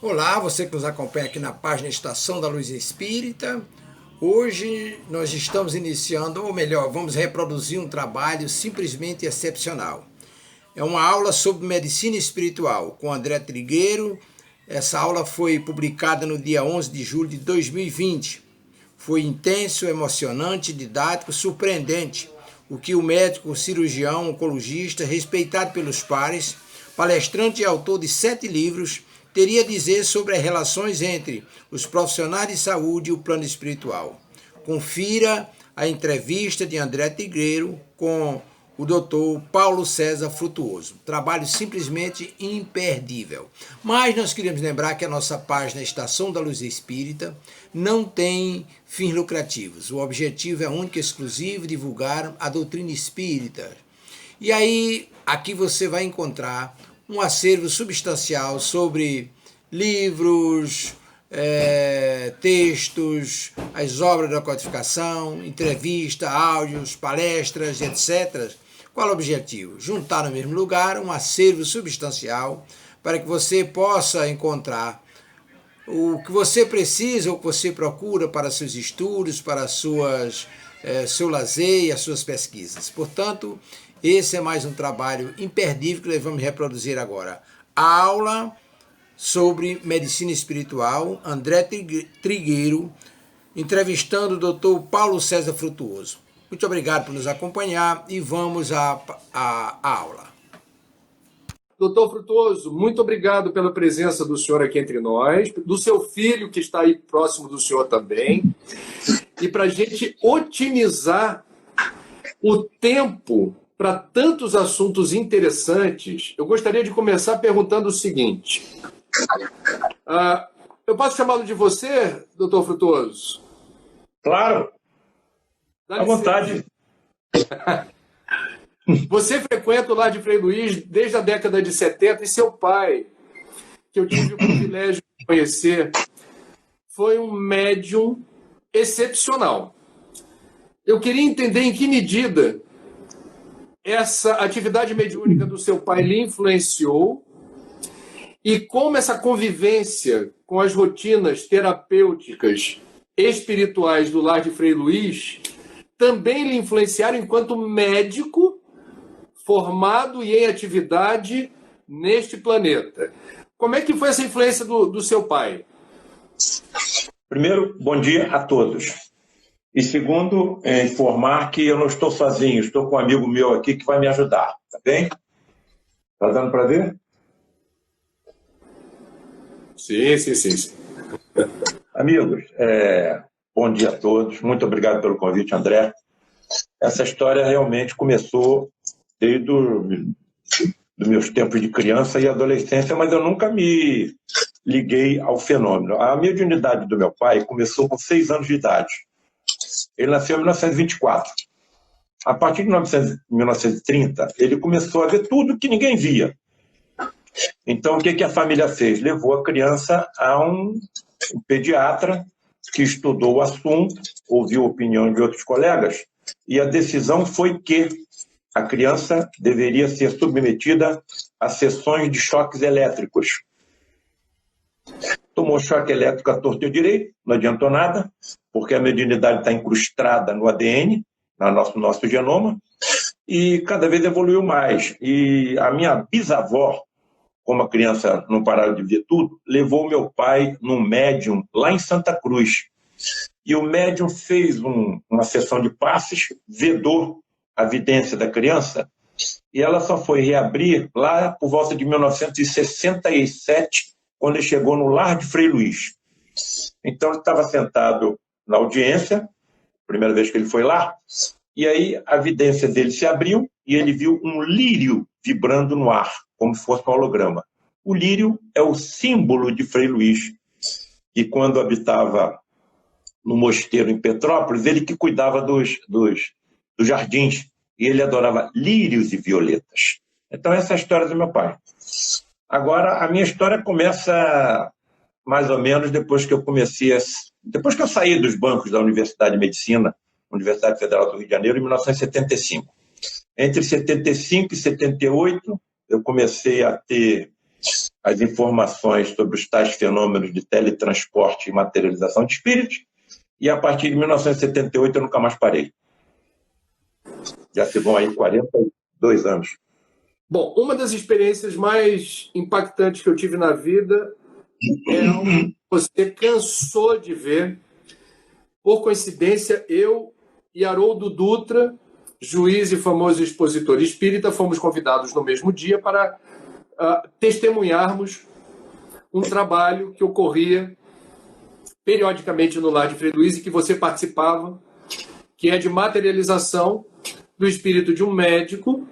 Olá, você que nos acompanha aqui na página Estação da Luz Espírita. Hoje nós estamos iniciando, ou melhor, vamos reproduzir um trabalho simplesmente excepcional. É uma aula sobre medicina espiritual com André Trigueiro. Essa aula foi publicada no dia 11 de julho de 2020. Foi intenso, emocionante, didático, surpreendente. O que o médico, cirurgião, oncologista, respeitado pelos pares, palestrante e autor de 7 livros, teria a dizer sobre as relações entre os profissionais de saúde e o plano espiritual. Confira a entrevista de André Trigueiro com o Dr. Paulo César Frutuoso. Trabalho simplesmente imperdível. Mas nós queremos lembrar que a nossa página Estação da Luz Espírita não tem fins lucrativos. O objetivo é único e exclusivo: divulgar a doutrina espírita. E aí, aqui você vai encontrar um acervo substancial sobre livros, textos, as obras da codificação, entrevista, áudios, palestras, etc. Qual o objetivo? Juntar no mesmo lugar um acervo substancial para que você possa encontrar o que você precisa ou o que você procura para seus estudos, para seu lazer e as suas pesquisas. Portanto, esse é mais um trabalho imperdível que nós vamos reproduzir agora. A aula sobre medicina espiritual, André Trigueiro, entrevistando o Dr. Paulo César Frutuoso. Muito obrigado por nos acompanhar e vamos à aula. Doutor Frutuoso, muito obrigado pela presença do senhor aqui entre nós, do seu filho que está aí próximo do senhor também. E para a gente otimizar o tempo para tantos assuntos interessantes, eu gostaria de começar perguntando o seguinte. Eu posso chamá-lo de você, doutor Frutuoso? Claro, à vontade. Você frequenta o Lar de Frei Luís desde a década de 70 e seu pai, que eu tive o privilégio de conhecer, foi um médium excepcional. Eu queria entender em que medida essa atividade mediúnica do seu pai lhe influenciou e como essa convivência com as rotinas terapêuticas espirituais do Lar de Frei Luís também lhe influenciaram enquanto médico formado e em atividade neste planeta. Como é que foi essa influência do seu pai? Primeiro, bom dia a todos. E segundo, informar que eu não estou sozinho, estou com um amigo meu aqui que vai me ajudar, tá bem? Tá dando para ver? Sim. Amigos, bom dia a todos. Muito obrigado pelo convite, André. Essa história realmente começou desde dos meus tempos de criança e adolescência, mas eu nunca me liguei ao fenômeno. A mediunidade do meu pai começou com 6 anos de idade. Ele nasceu em 1924. A partir de 1930, ele começou a ver tudo que ninguém via. Então, o que a família fez? Levou a criança a um pediatra que estudou o assunto, ouviu a opinião de outros colegas, e a decisão foi que a criança deveria ser submetida a sessões de choques elétricos. Tomou choque elétrico à torta e ao direito, não adiantou nada, porque a mediunidade está incrustada no ADN, no nosso genoma, e cada vez evoluiu mais. E a minha bisavó, como a criança não parava de ver tudo, levou meu pai num médium lá em Santa Cruz. E o médium fez uma sessão de passes, vedou a vidência da criança, e ela só foi reabrir lá por volta de 1967, quando ele chegou no Lar de Frei Luís. Então ele estava sentado na audiência, primeira vez que ele foi lá, e aí a vidência dele se abriu e ele viu um lírio vibrando no ar, como se fosse um holograma. O lírio é o símbolo de Frei Luís, e quando habitava no mosteiro em Petrópolis, ele que cuidava dos jardins, e ele adorava lírios e violetas. Então essa é a história do meu pai. Agora, a minha história começa mais ou menos depois que eu saí dos bancos da Universidade de Medicina, Universidade Federal do Rio de Janeiro, em 1975. Entre 75 e 78, eu comecei a ter as informações sobre os tais fenômenos de teletransporte e materialização de espíritos, e a partir de 1978 eu nunca mais parei. Já se vão aí 42 anos. Bom, uma das experiências mais impactantes que eu tive na vida é algo que você cansou de ver. Por coincidência, eu e Haroldo Dutra, juiz e famoso expositor espírita, fomos convidados no mesmo dia para testemunharmos um trabalho que ocorria periodicamente no Lar de Frei Luiz e que você participava, que é de materialização do espírito de um médico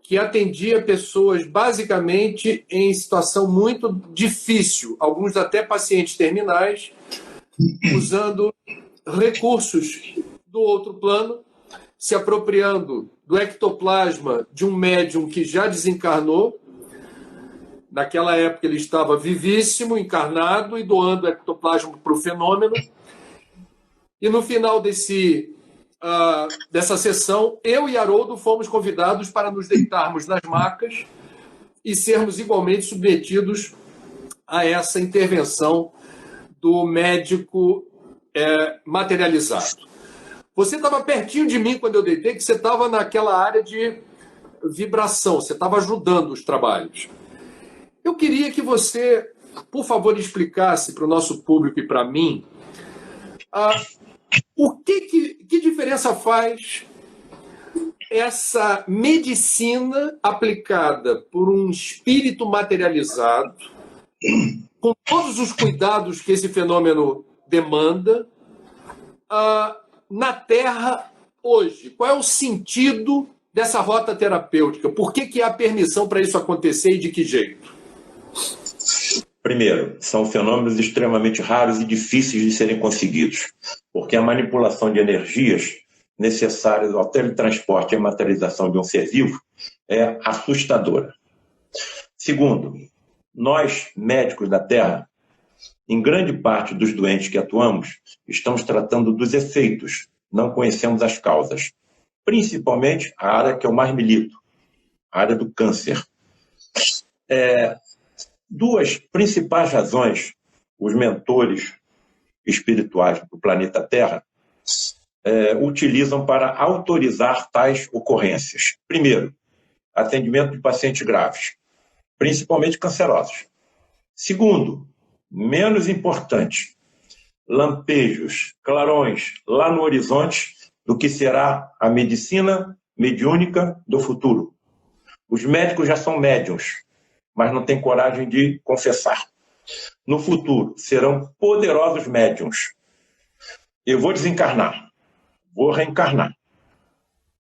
que atendia pessoas basicamente em situação muito difícil, alguns até pacientes terminais, usando recursos do outro plano, se apropriando do ectoplasma de um médium que já desencarnou. Naquela época ele estava vivíssimo, encarnado, e doando ectoplasma para o fenômeno. E no final dessa sessão, eu e Haroldo fomos convidados para nos deitarmos nas macas e sermos igualmente submetidos a essa intervenção do médico materializado. Você estava pertinho de mim quando eu deitei, que você estava naquela área de vibração, você estava ajudando os trabalhos. Eu queria que você, por favor, explicasse para o nosso público e para mim que diferença faz essa medicina aplicada por um espírito materializado, com todos os cuidados que esse fenômeno demanda, na Terra hoje. Qual é o sentido dessa rota terapêutica? Por que há permissão para isso acontecer e de que jeito? Primeiro, são fenômenos extremamente raros e difíceis de serem conseguidos, porque a manipulação de energias necessárias ao teletransporte e à materialização de um ser vivo é assustadora. Segundo, nós, médicos da Terra, em grande parte dos doentes que atuamos, estamos tratando dos efeitos, não conhecemos as causas. Principalmente a área que eu mais milito, a área do câncer. Duas principais razões os mentores espirituais do planeta Terra utilizam para autorizar tais ocorrências. Primeiro, atendimento de pacientes graves, principalmente cancerosos. Segundo, menos importante, lampejos, clarões lá no horizonte do que será a medicina mediúnica do futuro. Os médicos já são médiuns, mas não têm coragem de confessar. No futuro, serão poderosos médiuns. Eu vou desencarnar, vou reencarnar.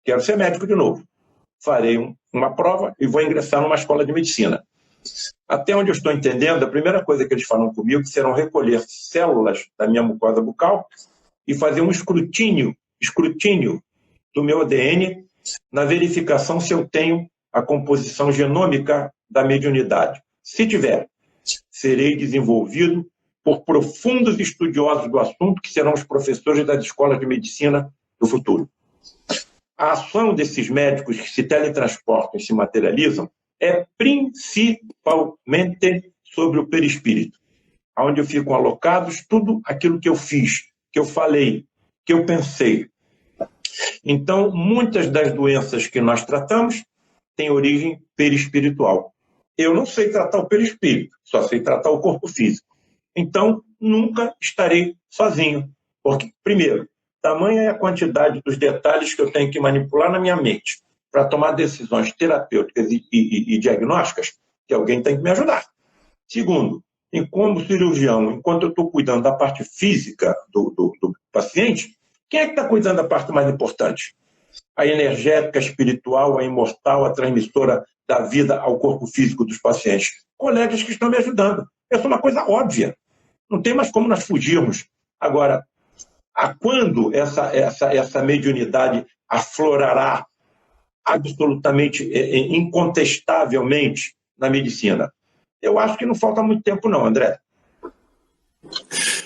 Quero ser médico de novo. Farei uma prova e vou ingressar numa escola de medicina. Até onde eu estou entendendo, a primeira coisa que eles falam comigo serão recolher células da minha mucosa bucal e fazer um escrutínio do meu ADN na verificação se eu tenho a composição genômica da mediunidade. Se tiver, serei desenvolvido por profundos estudiosos do assunto, que serão os professores das escolas de medicina do futuro. A ação desses médicos que se teletransportam e se materializam é principalmente sobre o perispírito, onde ficam alocados tudo aquilo que eu fiz, que eu falei, que eu pensei. Então, muitas das doenças que nós tratamos têm origem perispiritual. Eu não sei tratar o perispírito, só sei tratar o corpo físico. Então, nunca estarei sozinho. Porque, primeiro, tamanha é a quantidade dos detalhes que eu tenho que manipular na minha mente para tomar decisões terapêuticas e diagnósticas, que alguém tem que me ajudar. Segundo, como cirurgião, enquanto eu estou cuidando da parte física do paciente, quem é que está cuidando da parte mais importante? A energética, a espiritual, a imortal, a transmissora da vida ao corpo físico dos pacientes. Colegas que estão me ajudando. Essa é uma coisa óbvia. Não tem mais como nós fugirmos. Agora, a quando essa mediunidade aflorará absolutamente, incontestavelmente na medicina? Eu acho que não falta muito tempo não, André.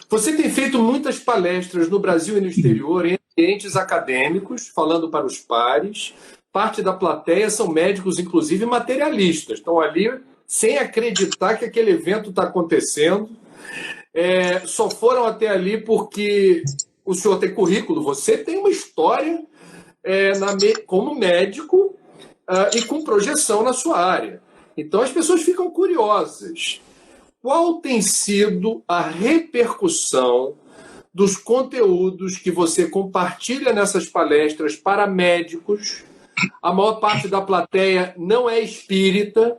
Você tem feito muitas palestras no Brasil e no exterior, em ambientes acadêmicos, falando para os pares. Parte da plateia são médicos, inclusive materialistas. Estão ali sem acreditar que aquele evento está acontecendo. Só foram até ali porque o senhor tem currículo, você tem uma história como médico e com projeção na sua área. Então as pessoas ficam curiosas. Qual tem sido a repercussão dos conteúdos que você compartilha nessas palestras para médicos? A maior parte da plateia não é espírita,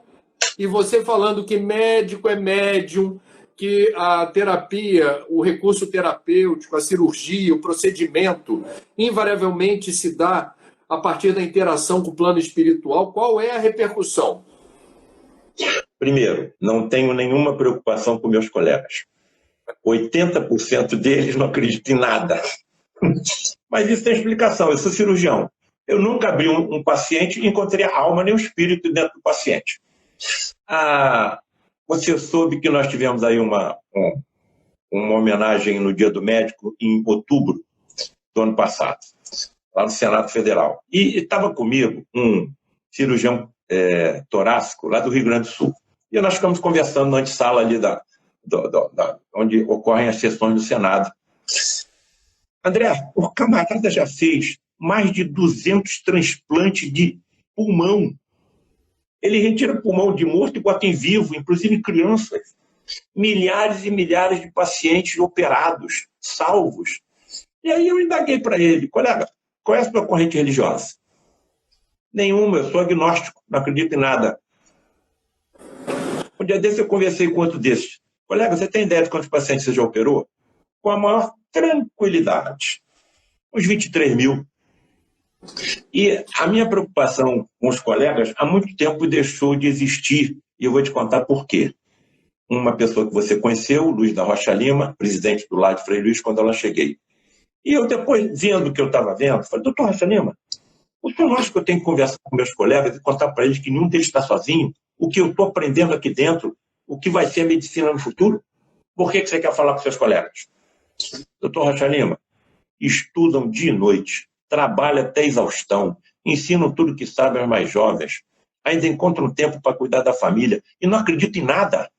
e você falando que médico é médium, que a terapia, o recurso terapêutico, a cirurgia, o procedimento, invariavelmente se dá a partir da interação com o plano espiritual. Qual é a repercussão? Primeiro, não tenho nenhuma preocupação com meus colegas. 80% deles não acreditam em nada. Mas isso tem explicação, eu sou cirurgião. Eu nunca abri um paciente e encontrei a alma nem o espírito dentro do paciente. Você soube que nós tivemos aí uma homenagem no Dia do Médico em outubro do ano passado, lá no Senado Federal. E estava comigo um cirurgião torácico lá do Rio Grande do Sul. E nós ficamos conversando na antessala ali onde ocorrem as sessões do Senado. André, o camarada já fez mais de 200 transplantes de pulmão. Ele retira pulmão de morto e bota em vivo, inclusive crianças. Milhares e milhares de pacientes operados, salvos. E aí eu indaguei para ele, colega, qual é a sua corrente religiosa? Nenhuma, eu sou agnóstico, não acredito em nada. Um dia desse eu conversei com outro desses. Colega, você tem ideia de quantos pacientes você já operou? Com a maior tranquilidade. Uns 23 mil. E a minha preocupação com os colegas há muito tempo deixou de existir. E eu vou te contar por quê. Uma pessoa que você conheceu, Luiz da Rocha Lima, presidente do Lar de Frei Luís, quando ela cheguei. E eu depois, vendo o que eu estava vendo, falei, doutor Rocha Lima, o senhor não acha que eu tenho que conversar com meus colegas e contar para eles que nenhum deles está sozinho? O que eu estou aprendendo aqui dentro, o que vai ser a medicina no futuro? Por que você quer falar com seus colegas? Doutor Rocha Lima, estudam dia e noite, trabalham até exaustão, ensinam tudo que sabem aos mais jovens, ainda encontram tempo para cuidar da família e não acreditam em nada.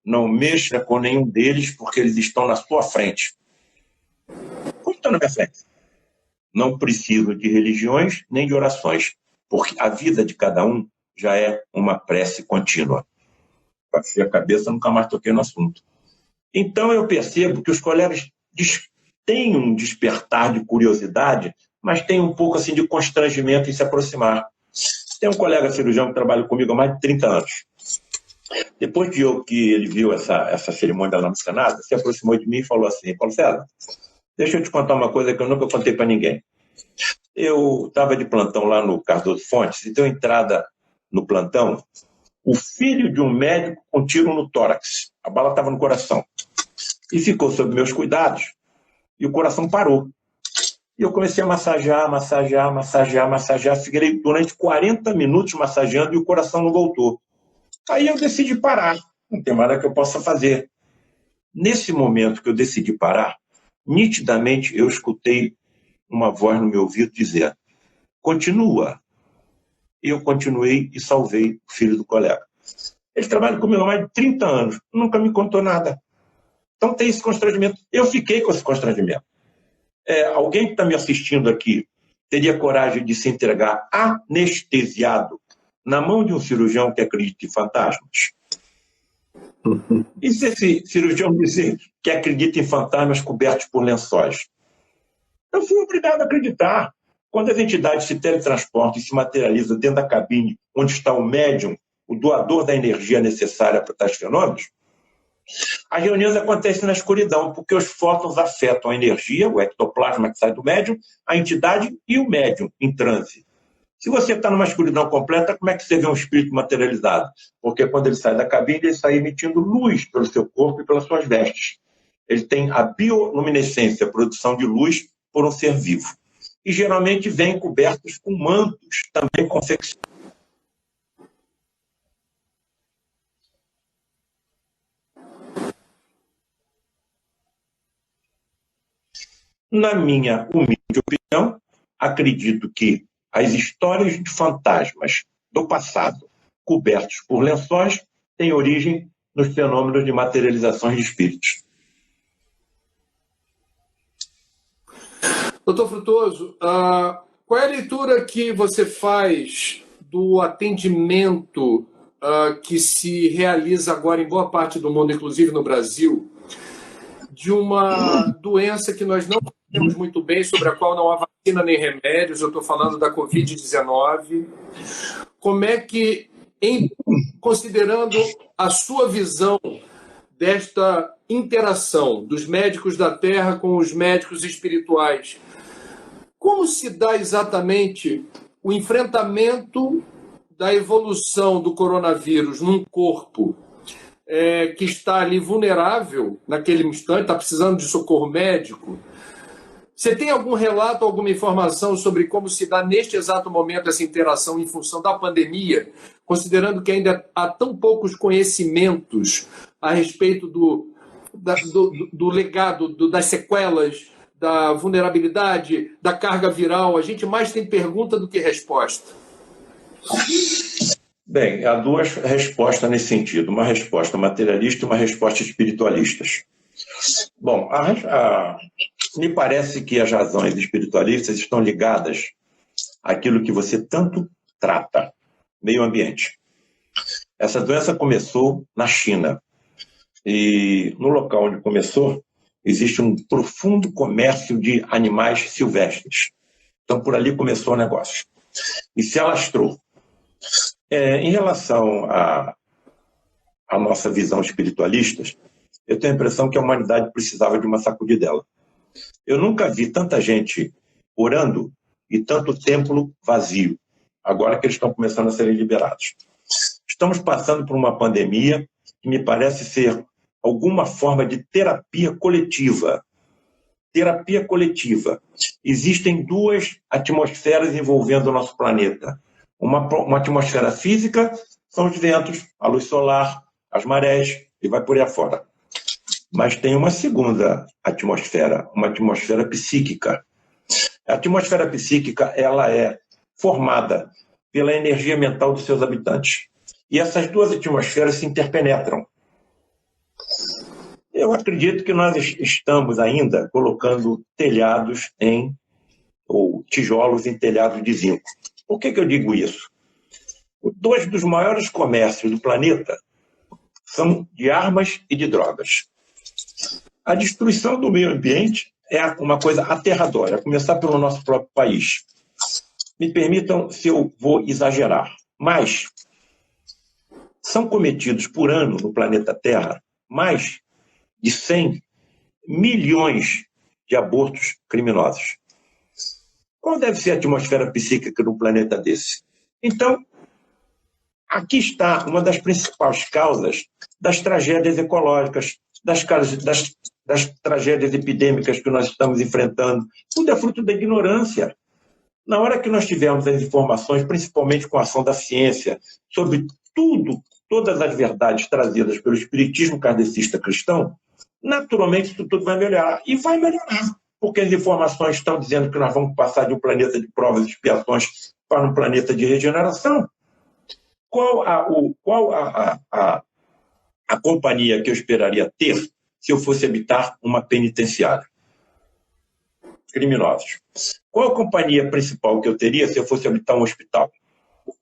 Não mexa com nenhum deles porque eles estão na sua frente. Como estão na minha frente? Não preciso de religiões nem de orações, porque a vida de cada um já é uma prece contínua. Baixei a cabeça, nunca mais toquei no assunto. Então eu percebo que os colegas têm um despertar de curiosidade, mas têm um pouco assim de constrangimento em se aproximar. Tem um colega cirurgião que trabalha comigo há mais de 30 anos. Depois que ele viu essa cerimônia lá no Senado, se aproximou de mim e falou assim, Paulo César, deixa eu te contar uma coisa que eu nunca contei para ninguém. Eu estava de plantão lá no Cardoso Fontes e deu entrada no plantão o filho de um médico com tiro no tórax. A bala estava no coração. E ficou sob meus cuidados e o coração parou. E eu comecei a massagear. Fiquei durante 40 minutos massageando e o coração não voltou. Aí eu decidi parar. Não tem nada que eu possa fazer. Nesse momento que eu decidi parar, nitidamente eu escutei uma voz no meu ouvido dizer, continua. E eu continuei e salvei o filho do colega. Ele trabalha comigo há mais de 30 anos, nunca me contou nada. Então tem esse constrangimento. Eu fiquei com esse constrangimento. Alguém que está me assistindo aqui teria coragem de se entregar anestesiado na mão de um cirurgião que acredita em fantasmas? E se esse cirurgião dizer que acredita em fantasmas cobertos por lençóis? Eu fui obrigado a acreditar. Quando as entidades se teletransportam e se materializam dentro da cabine onde está o médium, o doador da energia necessária para tais fenômenos, as reuniões acontecem na escuridão, porque os fótons afetam a energia, o ectoplasma que sai do médium, a entidade e o médium em transe. Se você está numa escuridão completa, como é que você vê um espírito materializado? Porque quando ele sai da cabine, ele sai emitindo luz pelo seu corpo e pelas suas vestes. Ele tem a bioluminescência, a produção de luz por um ser vivo. E geralmente vêm cobertos com mantos, também confeccionados. Na minha humilde opinião, acredito que as histórias de fantasmas do passado, cobertos por lençóis têm origem nos fenômenos de materializações de espíritos. Doutor Frutuoso, qual é a leitura que você faz do atendimento que se realiza agora em boa parte do mundo, inclusive no Brasil, de uma doença que nós não conhecemos muito bem, sobre a qual não há vacina nem remédios? Eu estou falando da Covid-19. Como é que, considerando a sua visão desta interação dos médicos da Terra com os médicos espirituais, como se dá exatamente o enfrentamento da evolução do coronavírus num corpo que está ali vulnerável naquele instante, está precisando de socorro médico? Você tem algum relato, alguma informação sobre como se dá neste exato momento essa interação em função da pandemia, considerando que ainda há tão poucos conhecimentos a respeito do legado, das sequelas, da vulnerabilidade, da carga viral? A gente mais tem pergunta do que resposta. Bem, há duas respostas nesse sentido, uma resposta materialista e uma resposta espiritualista. Bom, me parece que as razões espiritualistas estão ligadas àquilo que você tanto trata, meio ambiente. Essa doença começou na China, e no local onde começou, existe um profundo comércio de animais silvestres. Então, por ali começou o negócio. E se alastrou. Em relação à nossa visão espiritualista, eu tenho a impressão que a humanidade precisava de uma sacudidela. Eu nunca vi tanta gente orando e tanto templo vazio, agora que eles estão começando a serem liberados. Estamos passando por uma pandemia que me parece ser alguma forma de terapia coletiva. Terapia coletiva. Existem duas atmosferas envolvendo o nosso planeta. Uma atmosfera física, são os ventos, a luz solar, as marés, e vai por aí afora. Mas tem uma segunda atmosfera, uma atmosfera psíquica. A atmosfera psíquica, ela é formada pela energia mental dos seus habitantes. E essas duas atmosferas se interpenetram. Eu acredito que nós estamos ainda colocando telhados ou tijolos em telhados de zinco. Por que eu digo isso? Dois dos maiores comércios do planeta são de armas e de drogas. A destruição do meio ambiente é uma coisa aterradora, a começar pelo nosso próprio país. Me permitam se eu vou exagerar, mas são cometidos por ano no planeta Terra mais de 100 milhões de abortos criminosos. Qual deve ser a atmosfera psíquica de um planeta desse? Então, aqui está uma das principais causas das tragédias ecológicas, das tragédias epidêmicas que nós estamos enfrentando. Tudo é fruto da ignorância. Na hora que nós tivermos as informações, principalmente com a ação da ciência, sobre todas as verdades trazidas pelo espiritismo kardecista cristão, naturalmente isso tudo vai melhorar. E vai melhorar, porque as informações estão dizendo que nós vamos passar de um planeta de provas e expiações para um planeta de regeneração. Qual a companhia que eu esperaria ter se eu fosse habitar uma penitenciária? Criminosos. Qual a companhia principal que eu teria se eu fosse habitar um hospital?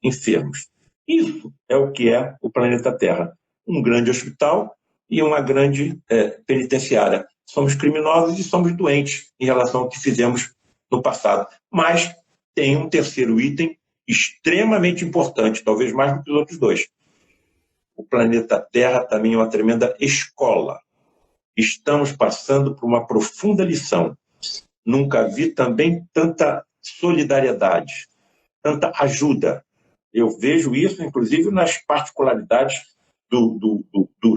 Enfermos. Isso é o que é o planeta Terra. Um grande hospital e uma grande penitenciária. Somos criminosos e somos doentes em relação ao que fizemos no passado. Mas tem um terceiro item extremamente importante, talvez mais do que os outros dois. O planeta Terra também é uma tremenda escola. Estamos passando por uma profunda lição. Nunca vi também tanta solidariedade, tanta ajuda. Eu vejo isso, inclusive, nas particularidades do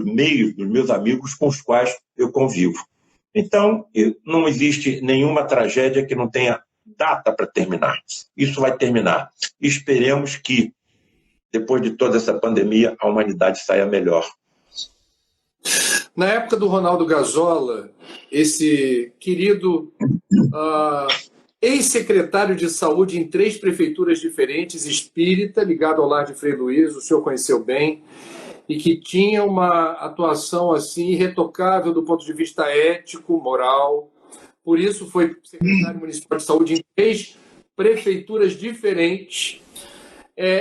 meio, dos meus amigos com os quais eu convivo. Então, não existe nenhuma tragédia que não tenha data para terminar. Isso vai terminar. Esperemos que, depois de toda essa pandemia, a humanidade saia melhor. Na época do Ronaldo Gazola, esse querido ex-secretário de saúde em 3 prefeituras diferentes, espírita, ligado ao Lar de Frei Luiz, o senhor conheceu bem, e que tinha uma atuação assim irretocável do ponto de vista ético, moral. Por isso foi secretário municipal de saúde em 3 prefeituras diferentes.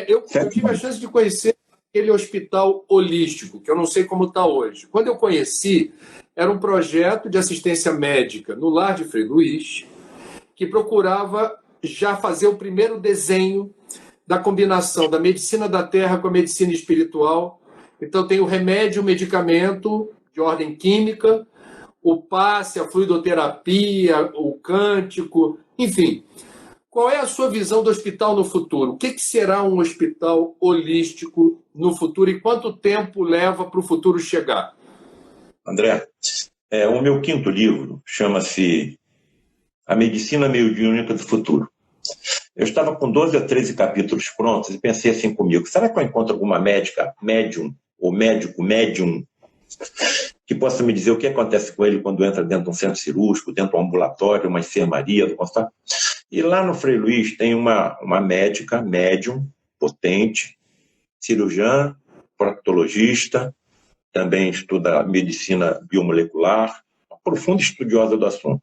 Eu tive a chance de conhecer aquele hospital holístico, que eu não sei como está hoje. Quando eu conheci, era um projeto de assistência médica no Lar de Frei Luiz, que procurava já fazer o primeiro desenho da combinação da medicina da terra com a medicina espiritual. Então tem o remédio, o medicamento de ordem química, o passe, a fluidoterapia, o cântico, enfim. Qual é a sua visão do hospital no futuro? O que será um hospital holístico no futuro e quanto tempo leva para o futuro chegar? André, o meu 5º livro chama-se A Medicina Mediúnica do Futuro. Eu estava com 12 a 13 capítulos prontos e pensei assim comigo, será que eu encontro alguma médica, médium, ou médico, médium, que possa me dizer o que acontece com ele quando entra dentro de um centro cirúrgico, dentro de um ambulatório, uma enfermaria, do consultório? E lá no Frei Luiz tem uma médica, médium, potente, cirurgiã, proctologista, também estuda medicina biomolecular, uma profunda estudiosa do assunto.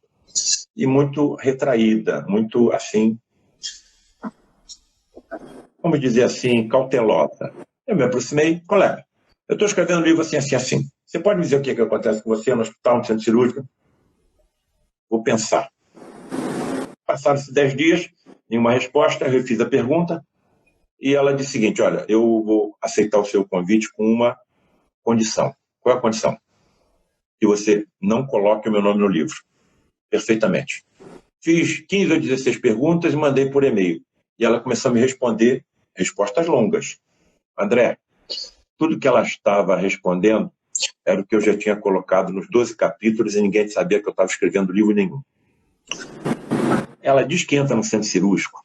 E muito retraída, muito assim, vamos dizer assim, cautelosa. Eu me aproximei, colega, eu estou escrevendo um livro assim, assim, assim. Você pode me dizer o que acontece com você no hospital, no centro cirúrgico? Vou pensar. Passaram-se 10 dias, nenhuma resposta, eu refiz a pergunta, e ela disse o seguinte, olha, eu vou aceitar o seu convite com uma condição. Qual é a condição? Que você não coloque o meu nome no livro. Perfeitamente. Fiz 15 ou 16 perguntas e mandei por e-mail. E ela começou a me responder respostas longas. André, tudo que ela estava respondendo era o que eu já tinha colocado nos 12 capítulos e ninguém sabia que eu estava escrevendo livro nenhum. Ela diz que entra no centro cirúrgico,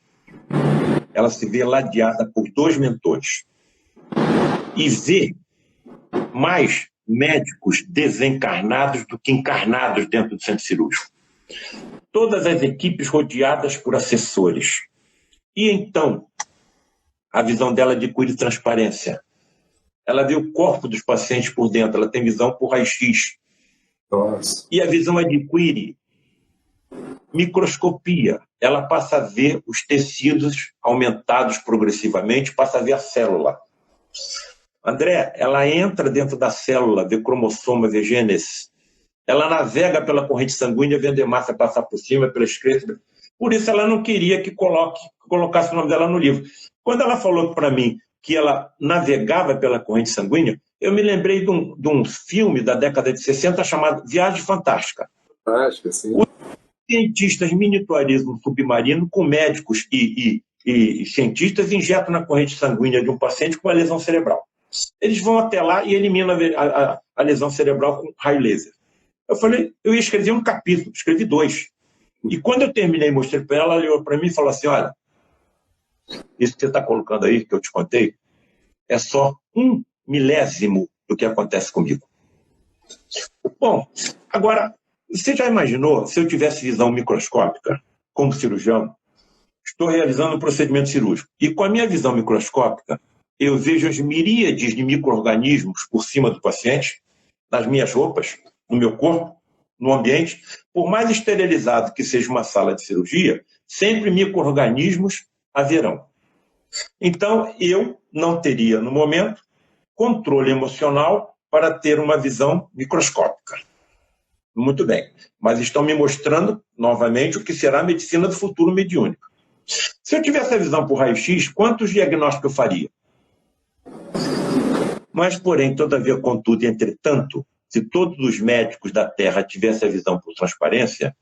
ela se vê ladeada por 2 mentores e vê mais médicos desencarnados do que encarnados dentro do centro cirúrgico. Todas as equipes rodeadas por assessores. E então, a visão dela adquire transparência. Ela vê o corpo dos pacientes por dentro, ela tem visão por raio-x. Nossa. E a visão adquire microscopia. Ela passa a ver os tecidos aumentados progressivamente, passa a ver a célula. André, ela entra dentro da célula, vê cromossoma, vê genes. Ela navega pela corrente sanguínea, vendo hemácia passar por cima, pela excreta. Por isso ela não queria que colocasse o nome dela no livro. Quando ela falou para mim que ela navegava pela corrente sanguínea, eu me lembrei de um filme da década de 60 chamado Viagem Fantástica. Fantástica, sim. Os cientistas monitorizam um submarino com médicos e cientistas injetam na corrente sanguínea de um paciente com uma lesão cerebral. Eles vão até lá e eliminam a lesão cerebral com raio laser. Eu falei, eu ia escrever um capítulo, escrevi 2. E quando eu terminei e mostrei para ela, ela olhou para mim e falou assim, olha, isso que você está colocando aí, que eu te contei, é só 1 milésimo do que acontece comigo. Bom, agora, você já imaginou se eu tivesse visão microscópica, como cirurgião, estou realizando um procedimento cirúrgico, e com a minha visão microscópica, eu vejo as miríades de micro-organismos por cima do paciente, nas minhas roupas, no meu corpo, no ambiente. Por mais esterilizado que seja uma sala de cirurgia, sempre micro-organismos haverão. Então, eu não teria, no momento, controle emocional para ter uma visão microscópica. Muito bem, mas estão me mostrando, novamente, o que será a medicina do futuro mediúnico. Se eu tivesse a visão por raio-x, quantos diagnósticos eu faria? Mas, porém, todavia, contudo, entretanto, se todos os médicos da Terra tivessem a visão por transparência,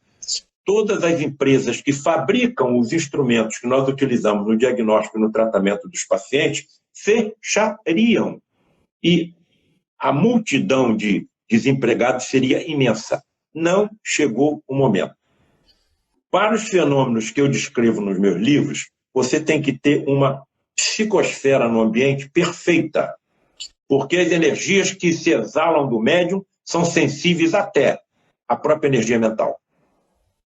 todas as empresas que fabricam os instrumentos que nós utilizamos no diagnóstico e no tratamento dos pacientes fechariam. E a multidão de desempregados seria imensa. Não chegou o momento. Para os fenômenos que eu descrevo nos meus livros, você tem que ter uma psicosfera no ambiente perfeita, porque as energias que se exalam do médium são sensíveis até à própria energia mental.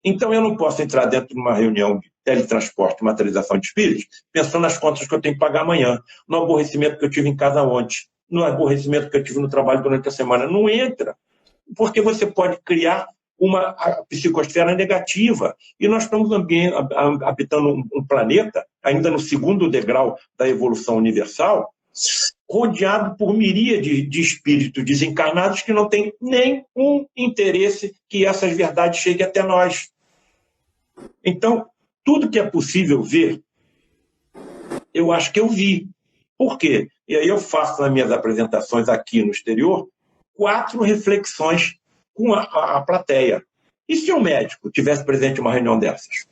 Então, eu não posso entrar dentro de uma reunião de teletransporte, materialização de espíritos, pensando nas contas que eu tenho que pagar amanhã, no aborrecimento que eu tive em casa ontem, no aborrecimento que eu tive no trabalho durante a semana. Não entra, porque você pode criar uma psicosfera negativa. E nós estamos habitando um planeta, ainda no segundo degrau da evolução universal, rodeado por miríades de espíritos desencarnados que não têm nenhum interesse que essas verdades cheguem até nós. Então, tudo que é possível ver, eu acho que eu vi. Por quê? E aí eu faço nas minhas apresentações aqui no exterior 4 reflexões com a plateia. E se um médico tivesse presente em uma reunião dessas?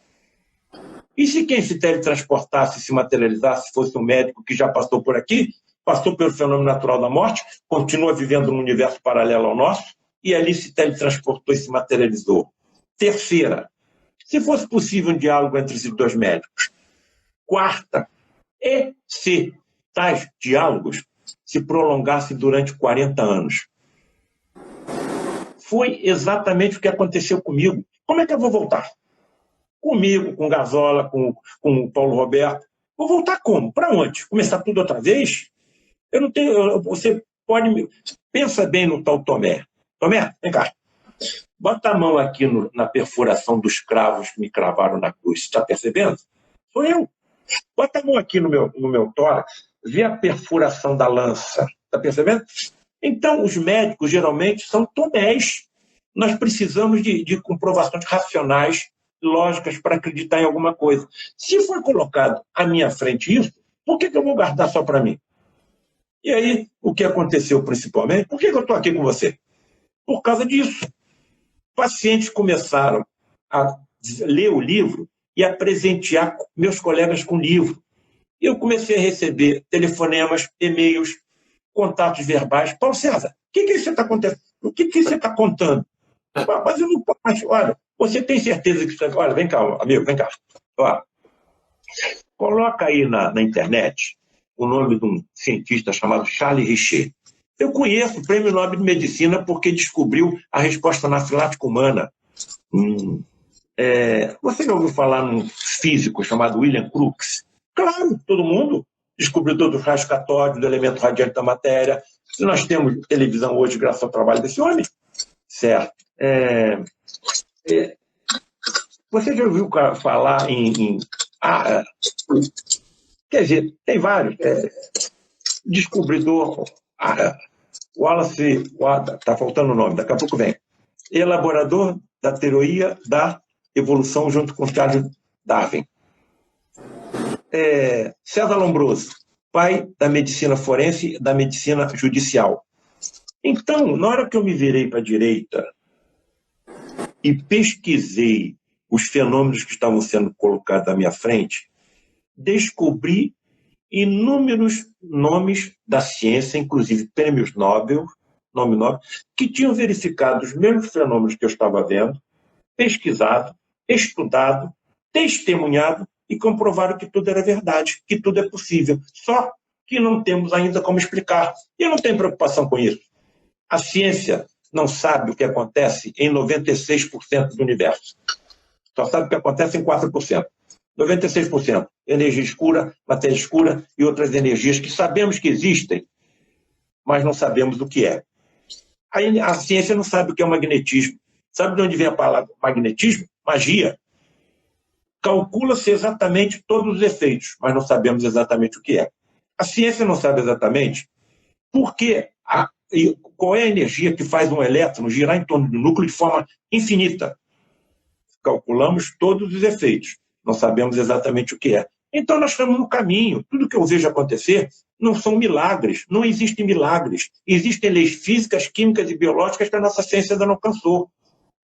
E se quem se teletransportasse, se materializasse, fosse um médico que já passou por aqui, passou pelo fenômeno natural da morte, continua vivendo num universo paralelo ao nosso, e ali se teletransportou e se materializou? Terceira, se fosse possível um diálogo entre esses 2 médicos. Quarta, e se tais diálogos se prolongassem durante 40 anos? Foi exatamente o que aconteceu comigo. Como é que eu vou voltar? Comigo, com Gazola, com o Paulo Roberto. Vou voltar como? Para onde? Começar tudo outra vez? Eu não tenho. Você pode. Pensa bem no tal Tomé. Tomé, vem cá. Bota a mão aqui na perfuração dos cravos que me cravaram na cruz. Está percebendo? Sou eu. Bota a mão aqui no meu tórax. Vê a perfuração da lança. Está percebendo? Então, os médicos geralmente são Tomés. Nós precisamos de comprovações racionais, lógicas, para acreditar em alguma coisa. Se for colocado à minha frente isso, por que eu vou guardar só para mim? E aí, o que aconteceu principalmente? Por que eu estou aqui com você? Por causa disso. Pacientes começaram a ler o livro e a presentear meus colegas com o livro. Eu comecei a receber telefonemas, e-mails, contatos verbais. Paulo César, o que você está acontecendo? O que você está contando? Mas eu não posso. Olha, você tem certeza que isso... Olha, vem cá, amigo, vem cá. Olha, coloca aí na internet o nome de um cientista chamado Charles Richer. Eu conheço o Prêmio Nobel de Medicina porque descobriu a resposta anafilática humana. Você já ouviu falar num físico chamado William Crookes? Claro, todo mundo. Descobridor dos raios catódicos, do elemento radiante da matéria. Nós temos televisão hoje graças ao trabalho desse homem. Certo. Você já ouviu falar quer dizer, tem vários. Descobridor... Wallace... Está faltando o nome, daqui a pouco vem. Elaborador da teoria da evolução junto com Charles Darwin. César Lombroso, pai da medicina forense e da medicina judicial. Então, na hora que eu me virei para a direita e pesquisei os fenômenos que estavam sendo colocados à minha frente, descobri inúmeros nomes da ciência, inclusive prêmios Nobel, que tinham verificado os mesmos fenômenos que eu estava vendo, pesquisado, estudado, testemunhado e comprovaram que tudo era verdade, que tudo é possível. Só que não temos ainda como explicar. E eu não tenho preocupação com isso. A ciência não sabe o que acontece em 96% do universo. Só sabe o que acontece em 4%. 96%. Energia escura, matéria escura e outras energias que sabemos que existem, mas não sabemos o que é. Aí a ciência não sabe o que é o magnetismo. Sabe de onde vem a palavra magnetismo? Magia. Calcula-se exatamente todos os efeitos, mas não sabemos exatamente o que é. A ciência não sabe exatamente por que qual é a energia que faz um elétron girar em torno do núcleo de forma infinita. Calculamos todos os efeitos, não sabemos exatamente o que é. Então nós estamos no caminho. Tudo que eu vejo acontecer não são milagres, não existem milagres. Existem leis físicas, químicas e biológicas que a nossa ciência ainda não alcançou.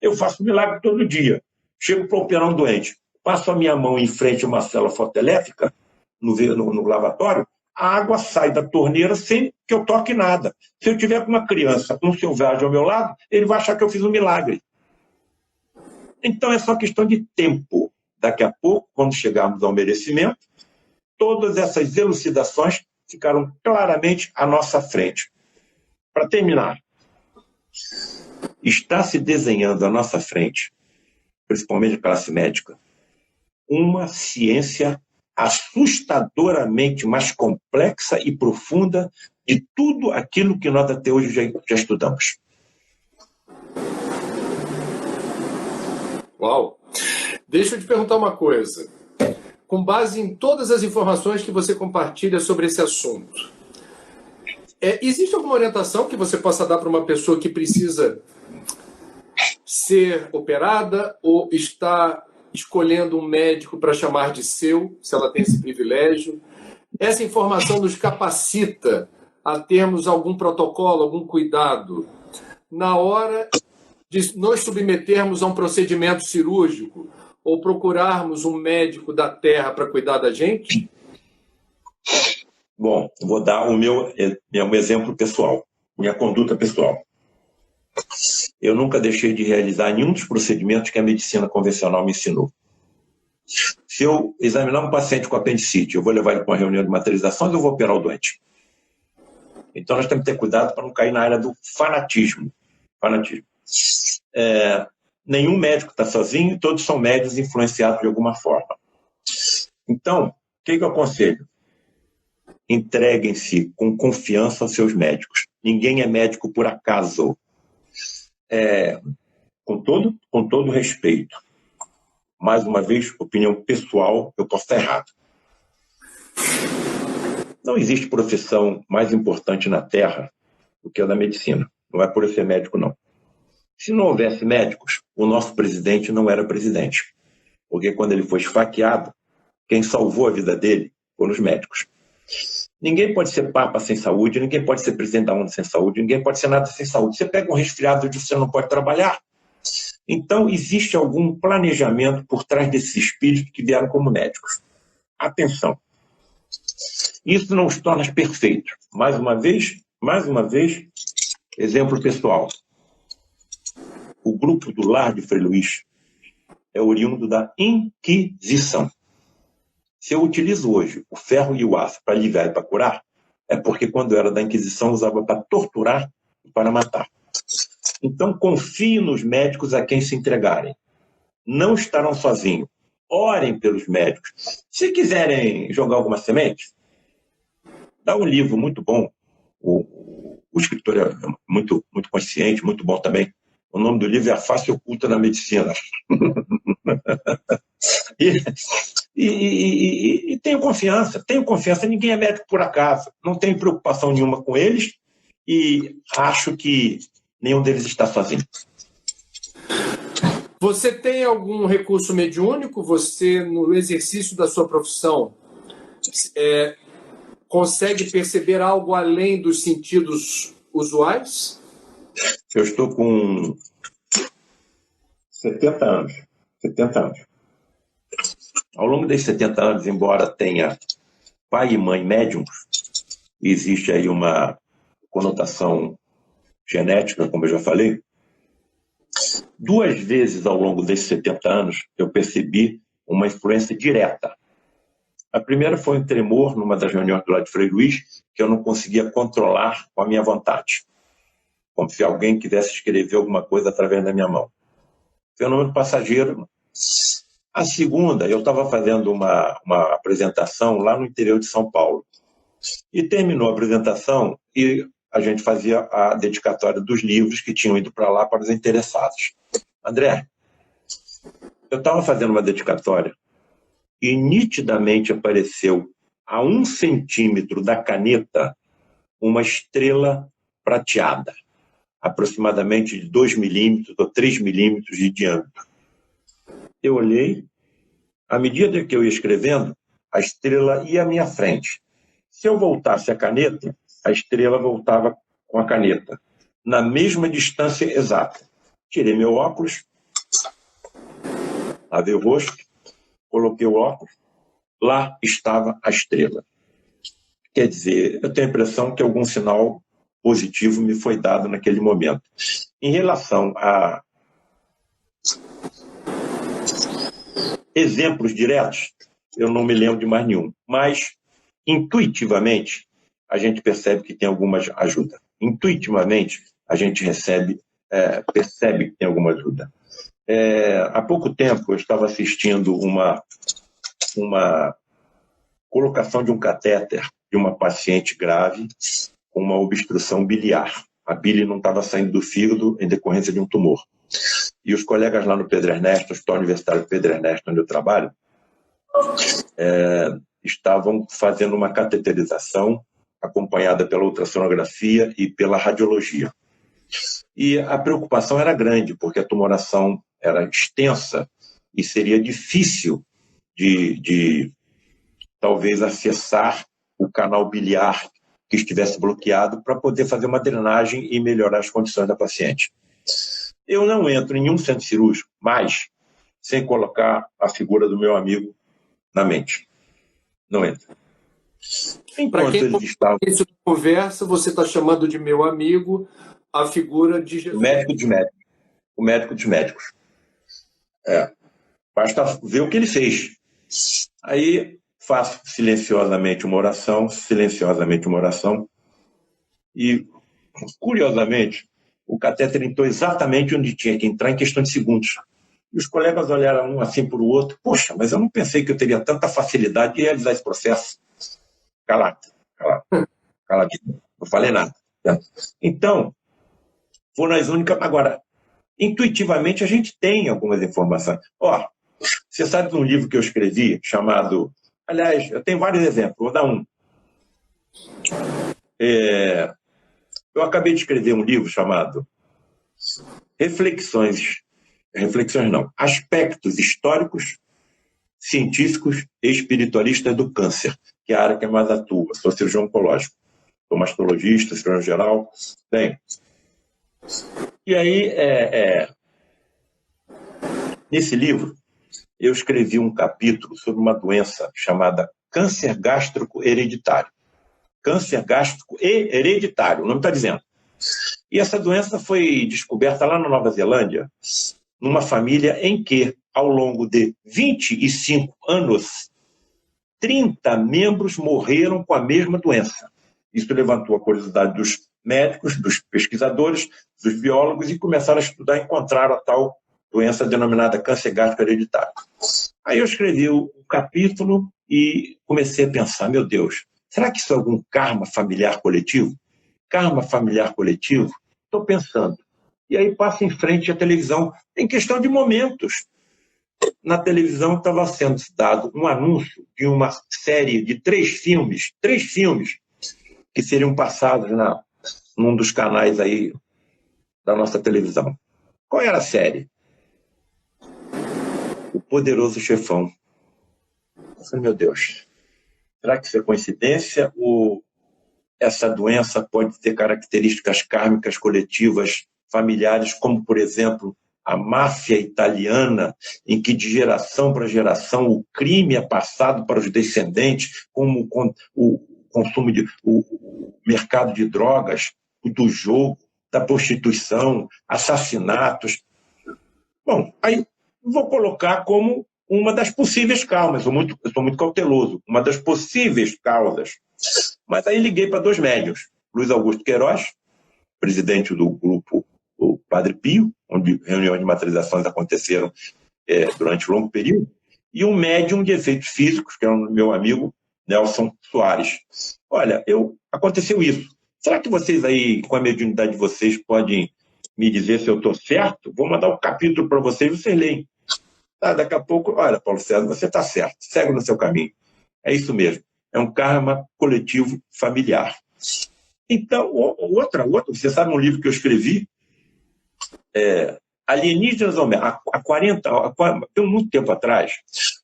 Eu faço milagre todo dia. Chego para operar um doente, passo a minha mão em frente a uma célula fotoelétrica no lavatório, a água sai da torneira sem que eu toque nada. Se eu tiver com uma criança, um selvagem ao meu lado, ele vai achar que eu fiz um milagre. Então é só questão de tempo. Daqui a pouco, quando chegarmos ao merecimento, todas essas elucidações ficaram claramente à nossa frente. Para terminar, está se desenhando à nossa frente principalmente a classe médica, uma ciência assustadoramente mais complexa e profunda de tudo aquilo que nós até hoje já estudamos. Uau! Deixa eu te perguntar uma coisa. Com base em todas as informações que você compartilha sobre esse assunto, existe alguma orientação que você possa dar para uma pessoa que precisa ser operada ou está escolhendo um médico para chamar de seu, se ela tem esse privilégio? Essa informação nos capacita a termos algum protocolo, algum cuidado na hora de nos submetermos a um procedimento cirúrgico ou procurarmos um médico da terra para cuidar da gente? Bom, vou dar o meu exemplo pessoal, minha conduta pessoal. Eu nunca deixei de realizar nenhum dos procedimentos que a medicina convencional me ensinou. Se eu examinar um paciente com apendicite, eu vou levar ele para uma reunião de materializações ou eu vou operar o doente? Então nós temos que ter cuidado para não cair na área do fanatismo. Nenhum médico está sozinho, todos são médicos influenciados de alguma forma. Então, o que eu aconselho? Entreguem-se com confiança aos seus médicos. Ninguém é médico por acaso. Com todo respeito. Mais uma vez, opinião pessoal, eu posso estar errado. Não existe profissão mais importante na Terra do que a da medicina. Não é por eu ser médico, não. Se não houvesse médicos, o nosso presidente não era presidente. Porque quando ele foi esfaqueado, quem salvou a vida dele foram os médicos. Ninguém pode ser papa sem saúde, ninguém pode ser presidente da ONU sem saúde, ninguém pode ser nada sem saúde. Você pega um resfriado e você não pode trabalhar. Então, existe algum planejamento por trás desses espíritos que vieram como médicos. Atenção. Isso não os torna perfeitos. Mais uma vez, exemplo pessoal. O grupo do Lar de Frei Luís é oriundo da Inquisição. Se eu utilizo hoje o ferro e o aço para aliviar e para curar, é porque quando eu era da Inquisição usava para torturar e para matar. Então confie nos médicos a quem se entregarem. Não estarão sozinhos. Orem pelos médicos. Se quiserem jogar alguma semente, dá um livro muito bom. O escritor é muito consciente, muito bom também. O nome do livro é A Face Oculta na Medicina. E tenho confiança, ninguém é médico por acaso, não tenho preocupação nenhuma com eles e acho que nenhum deles está sozinho. Você tem algum recurso mediúnico? Você, no exercício da sua profissão, consegue perceber algo além dos sentidos usuais? Eu estou com 70 anos. Ao longo desses 70 anos, embora tenha pai e mãe médiums, existe aí uma conotação genética, como eu já falei. 2 vezes ao longo desses 70 anos, eu percebi uma influência direta. A primeira foi um tremor numa das reuniões do Lar de Frei Luís, que eu não conseguia controlar com a minha vontade. Como se alguém quisesse escrever alguma coisa através da minha mão. Fenômeno passageiro. A segunda, eu estava fazendo uma apresentação lá no interior de São Paulo. E terminou a apresentação e a gente fazia a dedicatória dos livros que tinham ido para lá para os interessados. André, eu estava fazendo uma dedicatória e nitidamente apareceu a 1 centímetro da caneta uma estrela prateada, aproximadamente de 2 milímetros ou 3 milímetros de diâmetro. Eu olhei, à medida que eu ia escrevendo, a estrela ia à minha frente. Se eu voltasse a caneta, a estrela voltava com a caneta, na mesma distância exata. Tirei meu óculos, lavei o rosto, coloquei o óculos, lá estava a estrela. Quer dizer, eu tenho a impressão que algum sinal positivo me foi dado naquele momento. Em relação a exemplos diretos, eu não me lembro de mais nenhum, mas intuitivamente a gente percebe que tem alguma ajuda. Intuitivamente a gente percebe que tem alguma ajuda. Há pouco tempo eu estava assistindo uma colocação de um catéter de uma paciente grave com uma obstrução biliar. A bile não estava saindo do fígado em decorrência de um tumor. E os colegas lá no Pedro Ernesto, no Hospital Universitário Pedro Ernesto, onde eu trabalho, estavam fazendo uma cateterização acompanhada pela ultrassonografia e pela radiologia. E a preocupação era grande, porque a tumoração era extensa e seria difícil de talvez acessar o canal biliar que estivesse bloqueado para poder fazer uma drenagem e melhorar as condições da paciente. Eu não entro em nenhum centro cirúrgico mais sem colocar a figura do meu amigo na mente. Não entro. Para quem não conhece a conversa, você está chamando de meu amigo a figura de Jesus. O médico dos médicos. O médico dos médicos. Basta ver o que ele fez. Aí faço silenciosamente uma oração, e, curiosamente, o catéter entrou exatamente onde tinha que entrar em questão de segundos. E os colegas olharam um assim para o outro. Poxa, mas eu não pensei que eu teria tanta facilidade de realizar esse processo. Caladinho. Não falei nada. Então, foram as únicas... Agora, intuitivamente, a gente tem algumas informações. Você sabe de um livro que eu escrevi, chamado... Aliás, eu tenho vários exemplos, vou dar um. Eu acabei de escrever um livro chamado Aspectos históricos, científicos e espiritualistas do câncer, que é a área que eu mais atuo. Sou cirurgião oncológico, sou mastologista, cirurgião geral. Bem, e aí, nesse livro, eu escrevi um capítulo sobre uma doença chamada câncer gástrico hereditário. Câncer gástrico e hereditário, o nome está dizendo. E essa doença foi descoberta lá na Nova Zelândia, numa família em que, ao longo de 25 anos, 30 membros morreram com a mesma doença. Isso levantou a curiosidade dos médicos, dos pesquisadores, dos biólogos, e começaram a estudar e encontrar a tal doença denominada câncer gástrico hereditário. Aí eu escrevi o capítulo e comecei a pensar, meu Deus, será que isso é algum karma familiar coletivo? Karma familiar coletivo? Estou pensando. E aí passo em frente à televisão, em questão de momentos. Na televisão estava sendo dado um anúncio de uma série de 3 filmes, que seriam passados num dos canais aí da nossa televisão. Qual era a série? O Poderoso Chefão. Eu falei, meu Deus, será que isso é coincidência ou essa doença pode ter características kármicas coletivas familiares, como, por exemplo, a máfia italiana, em que de geração para geração o crime é passado para os descendentes, como o consumo o mercado de drogas, do jogo, da prostituição, assassinatos. Bom, aí vou colocar como uma das possíveis causas, eu sou muito cauteloso, uma das possíveis causas. Mas aí liguei para 2 médiuns, Luiz Augusto Queiroz, presidente do grupo o Padre Pio, onde reuniões de matrizações aconteceram durante um longo período, e um médium de efeitos físicos, que é o meu amigo Nelson Soares. Olha, aconteceu isso. Será que vocês aí, com a mediunidade de vocês, podem me dizer se eu estou certo? Vou mandar um capítulo para vocês leem. Daqui a pouco, olha, Paulo César, você está certo, segue no seu caminho. É isso mesmo. É um karma coletivo familiar. Então, outra, você sabe um livro que eu escrevi? Alienígenas ao Médico. Há muito tempo atrás,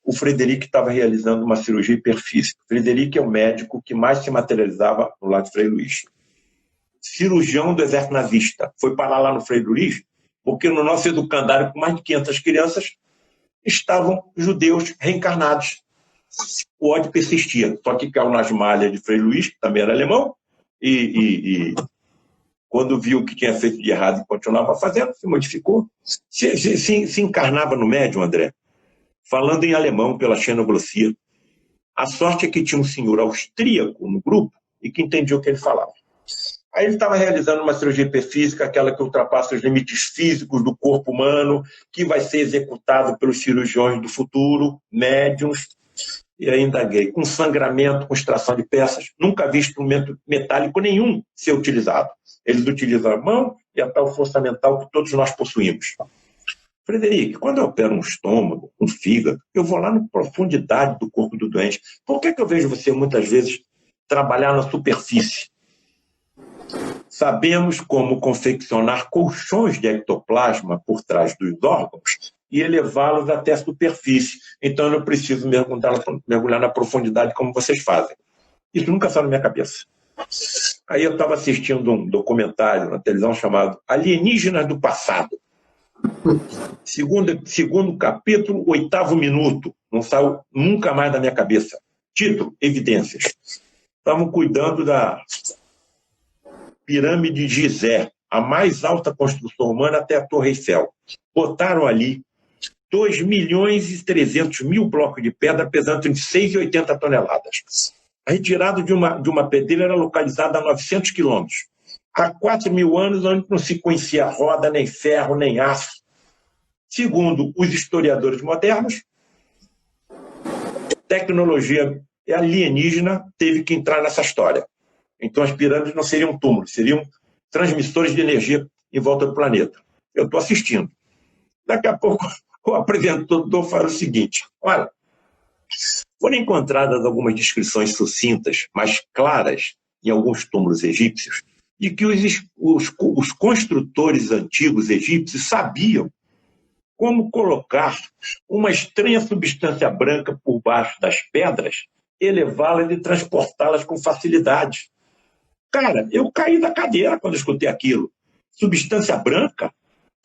o Frederic estava realizando uma cirurgia hiperfísica. O Frederic é o médico que mais se materializava no lado de Frei Luís. Cirurgião do exército nazista. Foi parar lá no Frei Luís, porque no nosso educandário, com mais de 500 crianças, estavam judeus reencarnados. O ódio persistia. Só que caiu nas malhas de Frei Luís, que também era alemão, e quando viu o que tinha feito de errado e continuava fazendo, se modificou. Se encarnava no médium, André, falando em alemão pela xenoglossia. A sorte é que tinha um senhor austríaco no grupo e que entendia o que ele falava. Aí ele estava realizando uma cirurgia hiperfísica, aquela que ultrapassa os limites físicos do corpo humano, que vai ser executado pelos cirurgiões do futuro, médiums. E aí indaguei, com sangramento, com extração de peças, nunca vi instrumento metálico nenhum ser utilizado. Eles utilizam a mão e a tal força mental que todos nós possuímos. Frederico, quando eu opero um estômago, um fígado, eu vou lá na profundidade do corpo do doente. Por que eu vejo você muitas vezes trabalhar na superfície? Sabemos como confeccionar colchões de ectoplasma por trás dos órgãos e elevá-los até a superfície. Então eu não preciso mergulhar na profundidade como vocês fazem. Isso nunca saiu na minha cabeça. Aí eu estava assistindo um documentário na televisão chamado Alienígenas do Passado. Segundo capítulo, 8º minuto. Não saiu nunca mais da minha cabeça. Título, Evidências. Estavam cuidando da Pirâmide de Gizé, a mais alta construção humana até a Torre Eiffel. Botaram ali 2.300.000 blocos de pedra pesando entre 6 e 80 toneladas. A retirada de uma pedreira era localizada a 900 quilômetros. Há 4.000 anos, onde não se conhecia roda, nem ferro, nem aço. Segundo os historiadores modernos, tecnologia alienígena teve que entrar nessa história. Então as pirâmides não seriam túmulos, seriam transmissores de energia em volta do planeta. Eu estou assistindo. Daqui a pouco o apresentador fala o seguinte: olha, foram encontradas algumas descrições sucintas, mas claras, em alguns túmulos egípcios, de que os construtores antigos egípcios sabiam como colocar uma estranha substância branca por baixo das pedras, elevá-las e transportá-las com facilidade. Cara, eu caí da cadeira quando escutei aquilo. Substância branca?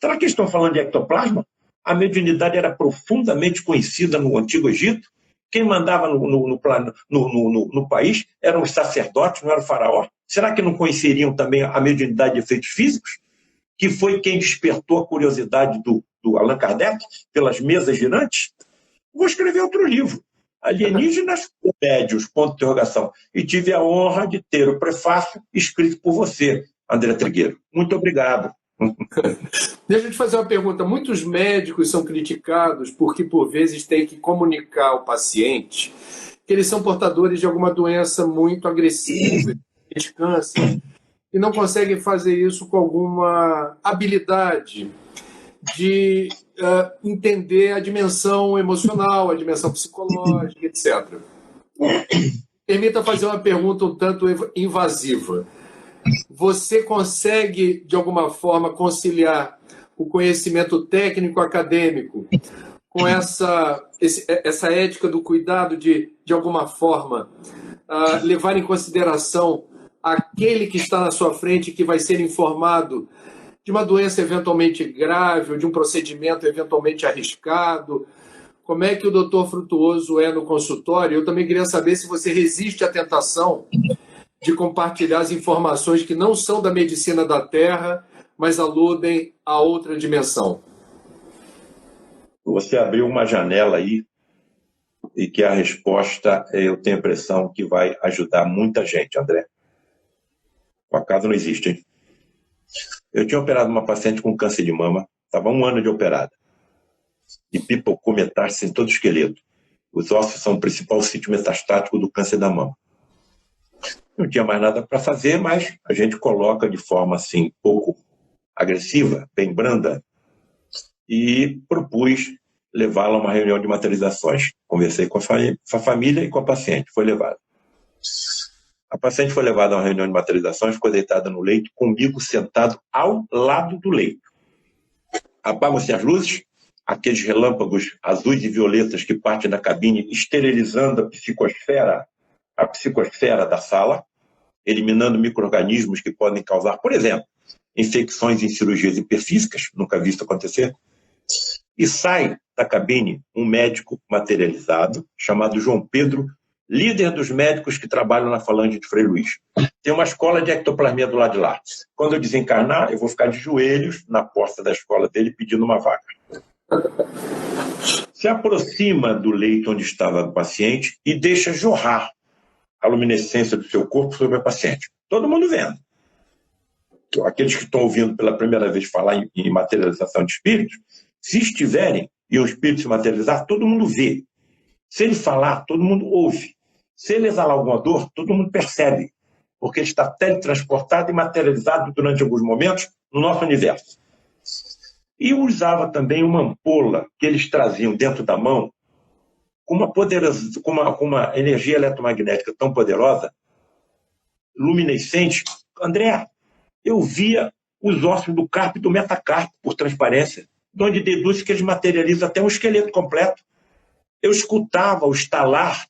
Será que estão falando de ectoplasma? A mediunidade era profundamente conhecida no Antigo Egito. Quem mandava no país eram os sacerdotes, não era o faraó. Será que não conheceriam também a mediunidade de efeitos físicos? Que foi quem despertou a curiosidade do Allan Kardec pelas mesas girantes? Vou escrever outro livro. Alienígenas ou médios? Ponto de interrogação. E tive a honra de ter o prefácio escrito por você, André Trigueiro. Muito obrigado. Deixa eu te fazer uma pergunta. Muitos médicos são criticados porque, por vezes, têm que comunicar ao paciente que eles são portadores de alguma doença muito agressiva, de câncer, e não conseguem fazer isso com alguma habilidade de entender a dimensão emocional, a dimensão psicológica, etc. Permita fazer uma pergunta um tanto invasiva. Você consegue, de alguma forma, conciliar o conhecimento técnico acadêmico com essa ética do cuidado de alguma forma, levar em consideração aquele que está na sua frente, que vai ser informado de uma doença eventualmente grave ou de um procedimento eventualmente arriscado? Como é que o doutor Frutuoso é no consultório? Eu também queria saber se você resiste à tentação de compartilhar as informações que não são da medicina da Terra, mas aludem a outra dimensão. Você abriu uma janela aí e que a resposta, eu tenho a impressão que vai ajudar muita gente, André. O acaso não existe, hein? Eu tinha operado uma paciente com câncer de mama, estava 1 ano de operada, e pipocou metástase em todo o esqueleto. Os ossos são o principal sítio metastático do câncer da mama. Não tinha mais nada para fazer, mas a gente coloca de forma assim, pouco agressiva, bem branda, e propus levá-la a uma reunião de materializações. Conversei com a família e com a paciente, foi levada. A paciente foi levada a uma reunião de materializações, ficou deitada no leito, comigo sentado ao lado do leito. Apagam-se as luzes, aqueles relâmpagos azuis e violetas que partem da cabine, esterilizando a psicosfera da sala, eliminando micro-organismos que podem causar, por exemplo, infecções em cirurgias hiperfísicas, nunca vi isso acontecer. E sai da cabine um médico materializado, chamado João Pedro, líder dos médicos que trabalham na falange de Frei Luís. Tem uma escola de ectoplasmia do lado de lá. Quando eu desencarnar, eu vou ficar de joelhos na porta da escola dele pedindo uma vaga. Se aproxima do leito onde estava o paciente e deixa jorrar a luminescência do seu corpo sobre a paciente. Todo mundo vendo. aqueles que estão ouvindo pela primeira vez falar em materialização de espíritos, se estiverem e o espírito se materializar, todo mundo vê. Se ele falar, todo mundo ouve. Se ele exalar alguma dor, todo mundo percebe, porque ele está teletransportado e materializado durante alguns momentos no nosso universo. E usava também uma ampola que eles traziam dentro da mão, com uma energia eletromagnética tão poderosa, luminescente. André, eu via os ossos do carpo e do metacarpo por transparência, de onde deduz que eles materializam até um esqueleto completo. Eu escutava o estalar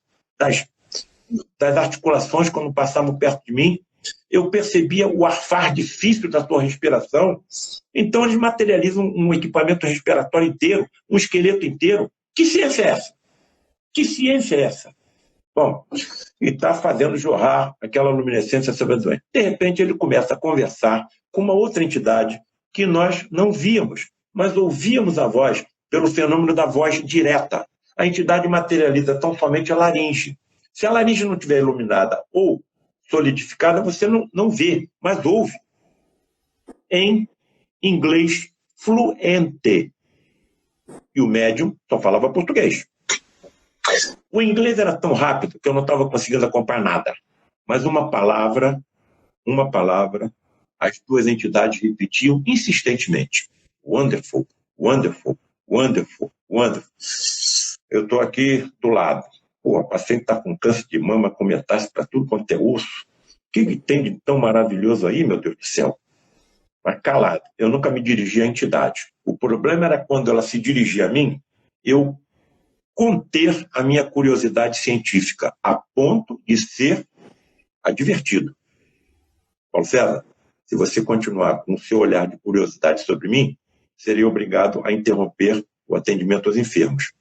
das articulações quando passavam perto de mim. Eu percebia o arfar difícil da sua respiração. Então, eles materializam um equipamento respiratório inteiro, um esqueleto inteiro. Que ciência é essa? Que ciência é essa? Bom, e está fazendo jorrar aquela luminescência sobre a doença. De repente, ele começa a conversar com uma outra entidade que nós não víamos, mas ouvíamos a voz pelo fenômeno da voz direta. A entidade materializa tão somente a laringe. Se a laringe não estiver iluminada ou solidificada, você não vê, mas ouve. Em inglês fluente. E o médium só falava português. O inglês era tão rápido que eu não estava conseguindo acompanhar nada. Mas uma palavra, as duas entidades repetiam insistentemente. Wonderful, wonderful, wonderful, wonderful. Eu estou aqui do lado. Pô, a paciente está com câncer de mama, com metástase para tudo quanto é osso. O que tem de tão maravilhoso aí, meu Deus do céu? Mas calado, eu nunca me dirigi à entidade. O problema era quando ela se dirigia a mim, eu conter a minha curiosidade científica a ponto de ser advertido. Paulo César, se você continuar com o seu olhar de curiosidade sobre mim, seria obrigado a interromper o atendimento aos enfermos.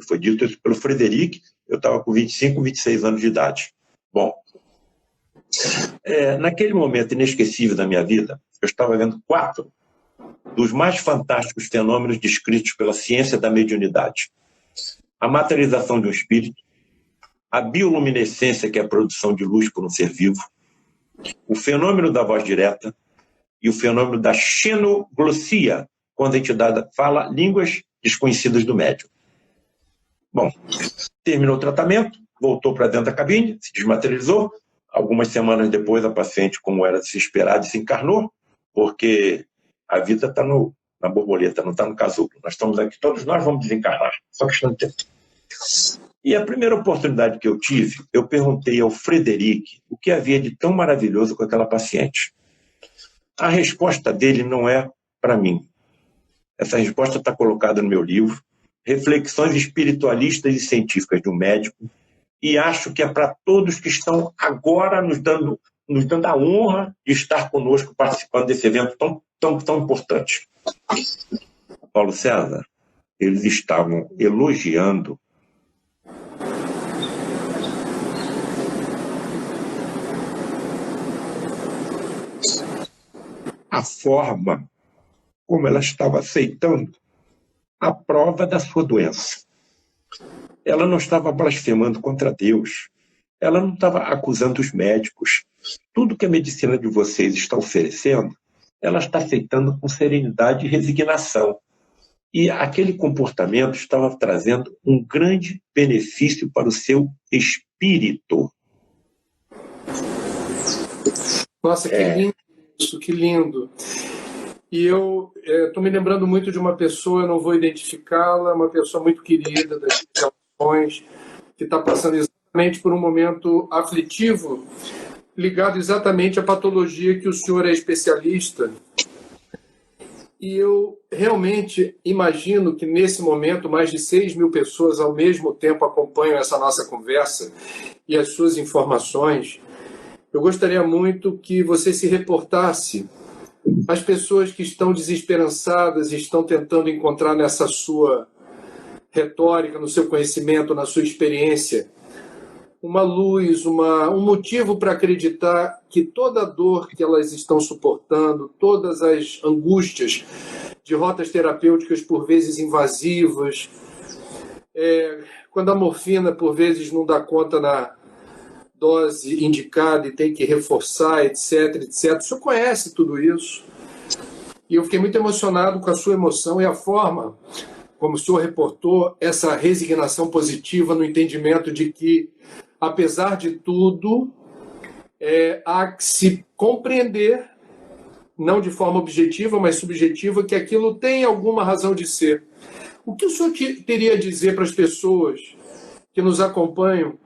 Foi dito isso pelo Frederic, eu estava com 25, 26 anos de idade. Bom, naquele momento inesquecível da minha vida, eu estava vendo 4 dos mais fantásticos fenômenos descritos pela ciência da mediunidade. A materialização de um espírito, a bioluminescência, que é a produção de luz por um ser vivo, o fenômeno da voz direta e o fenômeno da xenoglossia, quando a entidade fala línguas desconhecidas do médium. Bom, terminou o tratamento, voltou para dentro da cabine, se desmaterializou. Algumas semanas depois, a paciente, como era de se esperar, desencarnou, porque a vida está na borboleta, não está no casulo. Nós estamos aqui, todos nós vamos desencarnar, só questão de tempo. E a primeira oportunidade que eu tive, eu perguntei ao Frederic o que havia de tão maravilhoso com aquela paciente. A resposta dele não é para mim. Essa resposta está colocada no meu livro, Reflexões Espiritualistas e Científicas de um Médico, e acho que é para todos que estão agora nos dando a honra de estar conosco participando desse evento tão importante. Paulo César, eles estavam elogiando a forma como ela estava aceitando a prova da sua doença. Ela não estava blasfemando contra Deus. Ela não estava acusando os médicos. Tudo que a medicina de vocês está oferecendo, ela está aceitando com serenidade e resignação. E aquele comportamento estava trazendo um grande benefício para o seu espírito. Nossa, que lindo isso, que lindo. E eu estou me lembrando muito de uma pessoa, eu não vou identificá-la, uma pessoa muito querida das relações, que está passando exatamente por um momento aflitivo, ligado exatamente à patologia que o senhor é especialista. E eu realmente imagino que nesse momento mais de 6.000 pessoas ao mesmo tempo acompanham essa nossa conversa e as suas informações. Eu gostaria muito que você se reportasse às pessoas que estão desesperançadas e estão tentando encontrar nessa sua retórica, no seu conhecimento, na sua experiência, uma luz, um motivo para acreditar que toda a dor que elas estão suportando, todas as angústias de rotas terapêuticas por vezes invasivas, quando a morfina por vezes não dá conta dose indicada e tem que reforçar, etc, etc. O senhor conhece tudo isso? E eu fiquei muito emocionado com a sua emoção e a forma como o senhor reportou essa resignação positiva no entendimento de que, apesar de tudo, há que se compreender, não de forma objetiva, mas subjetiva, que aquilo tem alguma razão de ser. O que o senhor teria a dizer para as pessoas que nos acompanham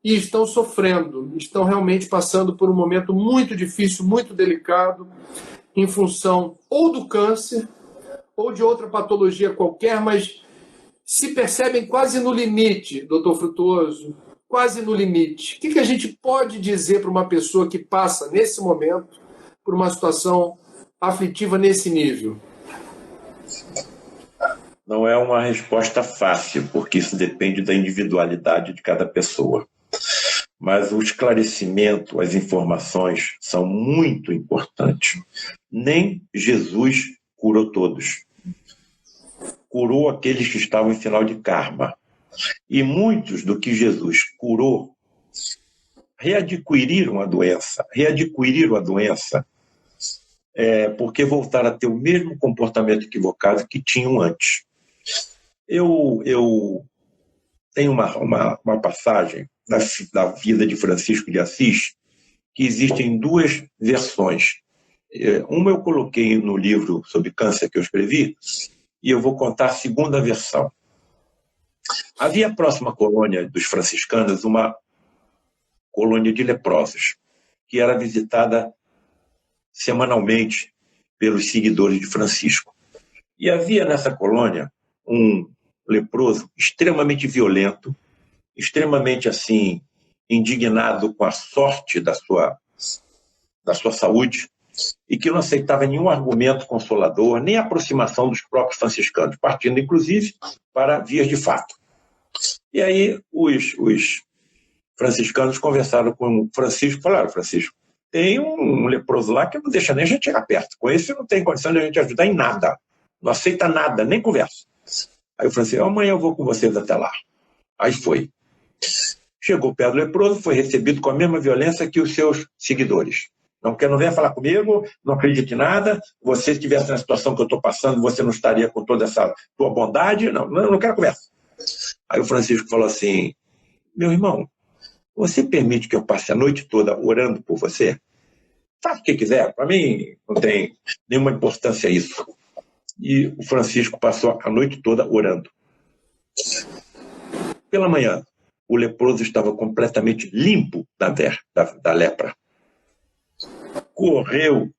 e estão sofrendo, estão realmente passando por um momento muito difícil, muito delicado, em função ou do câncer ou de outra patologia qualquer, mas se percebem quase no limite, doutor Frutuoso, quase no limite. O que a gente pode dizer para uma pessoa que passa, nesse momento, por uma situação aflitiva nesse nível? Não é uma resposta fácil, porque isso depende da individualidade de cada pessoa. Mas o esclarecimento, as informações são muito importantes. Nem Jesus curou todos. Curou aqueles que estavam em final de karma. E muitos do que Jesus curou readquiriram a doença. Porque voltaram a ter o mesmo comportamento equivocado que tinham antes. Eu tenho uma passagem da vida de Francisco de Assis que existem duas versões. Uma eu coloquei no livro sobre câncer que eu escrevi e eu vou contar a segunda versão. Havia a próxima colônia dos franciscanos, uma colônia de leprosos, que era visitada semanalmente pelos seguidores de Francisco. E havia nessa colônia um leproso extremamente violento, extremamente assim indignado com a sorte da sua saúde e que não aceitava nenhum argumento consolador, nem aproximação dos próprios franciscanos, partindo inclusive para vias de fato. E aí os franciscanos conversaram com Francisco e falaram: Francisco, tem um leproso lá que não deixa nem a gente chegar perto. Com esse não tem condição de a gente ajudar em nada. Não aceita nada, nem conversa. Aí o Francisco: amanhã eu vou com vocês até lá. Aí foi. Chegou perto do leproso, foi recebido com a mesma violência que os seus seguidores. Não venha falar comigo, não acredite em nada. Você, se estivesse na situação que eu estou passando, você não estaria com toda essa tua bondade. Não quero conversa. Aí o Francisco falou assim: meu irmão, você permite que eu passe a noite toda orando por você? Faça o que quiser, para mim não tem nenhuma importância isso. E o Francisco passou a noite toda orando. Pela manhã, o leproso estava completamente limpo da lepra. Correu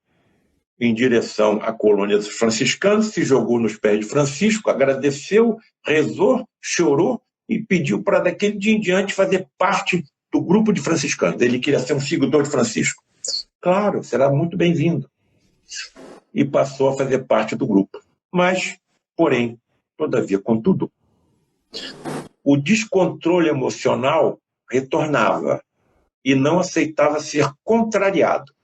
em direção à colônia dos franciscanos, se jogou nos pés de Francisco, agradeceu, rezou, chorou e pediu para daquele dia em diante fazer parte do grupo de franciscanos. Ele queria ser um seguidor de Francisco. Claro, será muito bem-vindo. E passou a fazer parte do grupo. Mas, porém, todavia, contudo, o descontrole emocional retornava e não aceitava ser contrariado,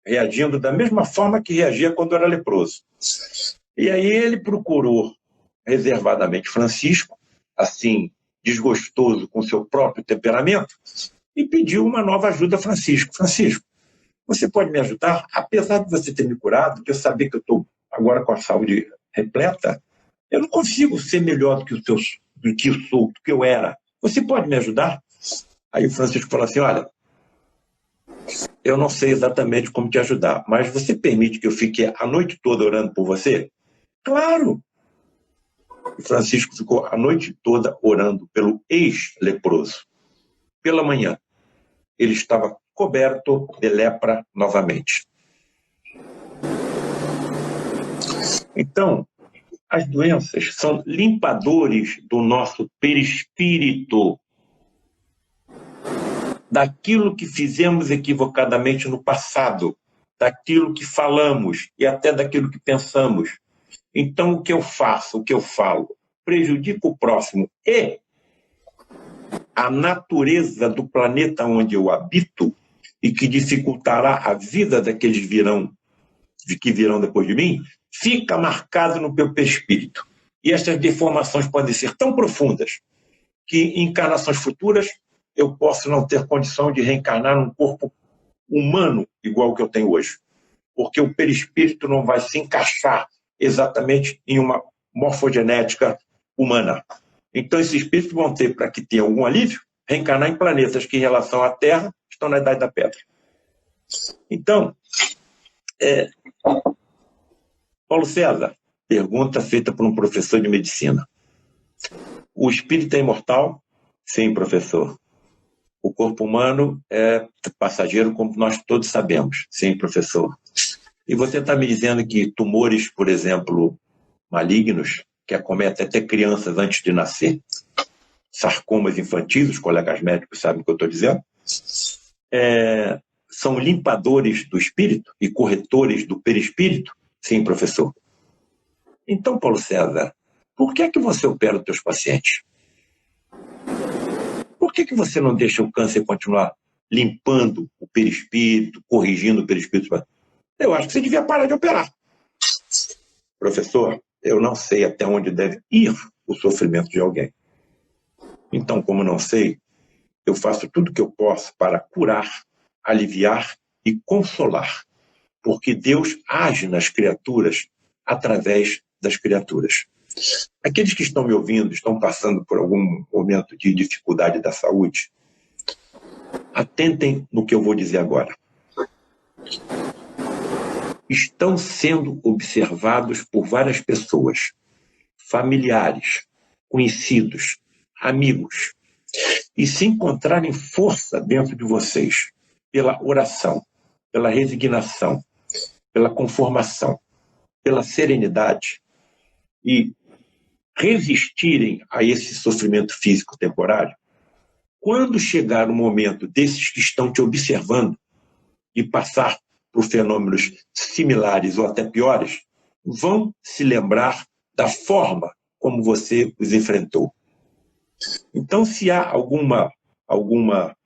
reagindo da mesma forma que reagia quando era leproso. E aí ele procurou reservadamente Francisco, assim, desgostoso com seu próprio temperamento, e pediu uma nova ajuda a Francisco. Francisco, você pode me ajudar? Apesar de você ter me curado, de eu saber que eu estou agora com a saúde repleta, eu não consigo ser melhor do que eu era. Você pode me ajudar? Aí o Francisco falou assim: olha, eu não sei exatamente como te ajudar, mas você permite que eu fique a noite toda orando por você? Claro! E Francisco ficou a noite toda orando pelo ex-leproso. Pela manhã, ele estava coberto de lepra novamente. Então, as doenças são limpadores do nosso perispírito, daquilo que fizemos equivocadamente no passado, daquilo que falamos e até daquilo que pensamos. Então, o que eu faço, o que eu falo, prejudica o próximo e a natureza do planeta onde eu habito e que dificultará a vida daqueles que virão depois de mim, fica marcado no meu perispírito. E essas deformações podem ser tão profundas que em encarnações futuras eu posso não ter condição de reencarnar num corpo humano igual que eu tenho hoje, porque o perispírito não vai se encaixar exatamente em uma morfogenética humana. Então, esses espíritos vão ter, para que tenha algum alívio, reencarnar em planetas que, em relação à Terra, estão na Idade da Pedra. Então, Paulo César, pergunta feita por um professor de medicina. O espírito é imortal? Sim, professor. O corpo humano é passageiro, como nós todos sabemos. Sim, professor. E você está me dizendo que tumores, por exemplo, malignos, que acometem até crianças antes de nascer, sarcomas infantis, os colegas médicos sabem o que eu estou dizendo, são limpadores do espírito e corretores do perispírito? Sim, professor. Então, Paulo César, por que é que você opera os teus pacientes? Por que você não deixa o câncer continuar limpando o perispírito, corrigindo o perispírito? Eu acho que você devia parar de operar. Professor, eu não sei até onde deve ir o sofrimento de alguém. Então, como não sei, eu faço tudo o que eu posso para curar, aliviar e consolar, porque Deus age nas criaturas através das criaturas. Aqueles que estão me ouvindo, estão passando por algum momento de dificuldade da saúde, atentem no que eu vou dizer agora. Estão sendo observados por várias pessoas, familiares, conhecidos, amigos, e se encontrarem força dentro de vocês, pela oração, pela resignação, pela conformação, pela serenidade, e resistirem a esse sofrimento físico temporário, quando chegar o momento desses que estão te observando e passar por fenômenos similares ou até piores, vão se lembrar da forma como você os enfrentou. Então, se há alguma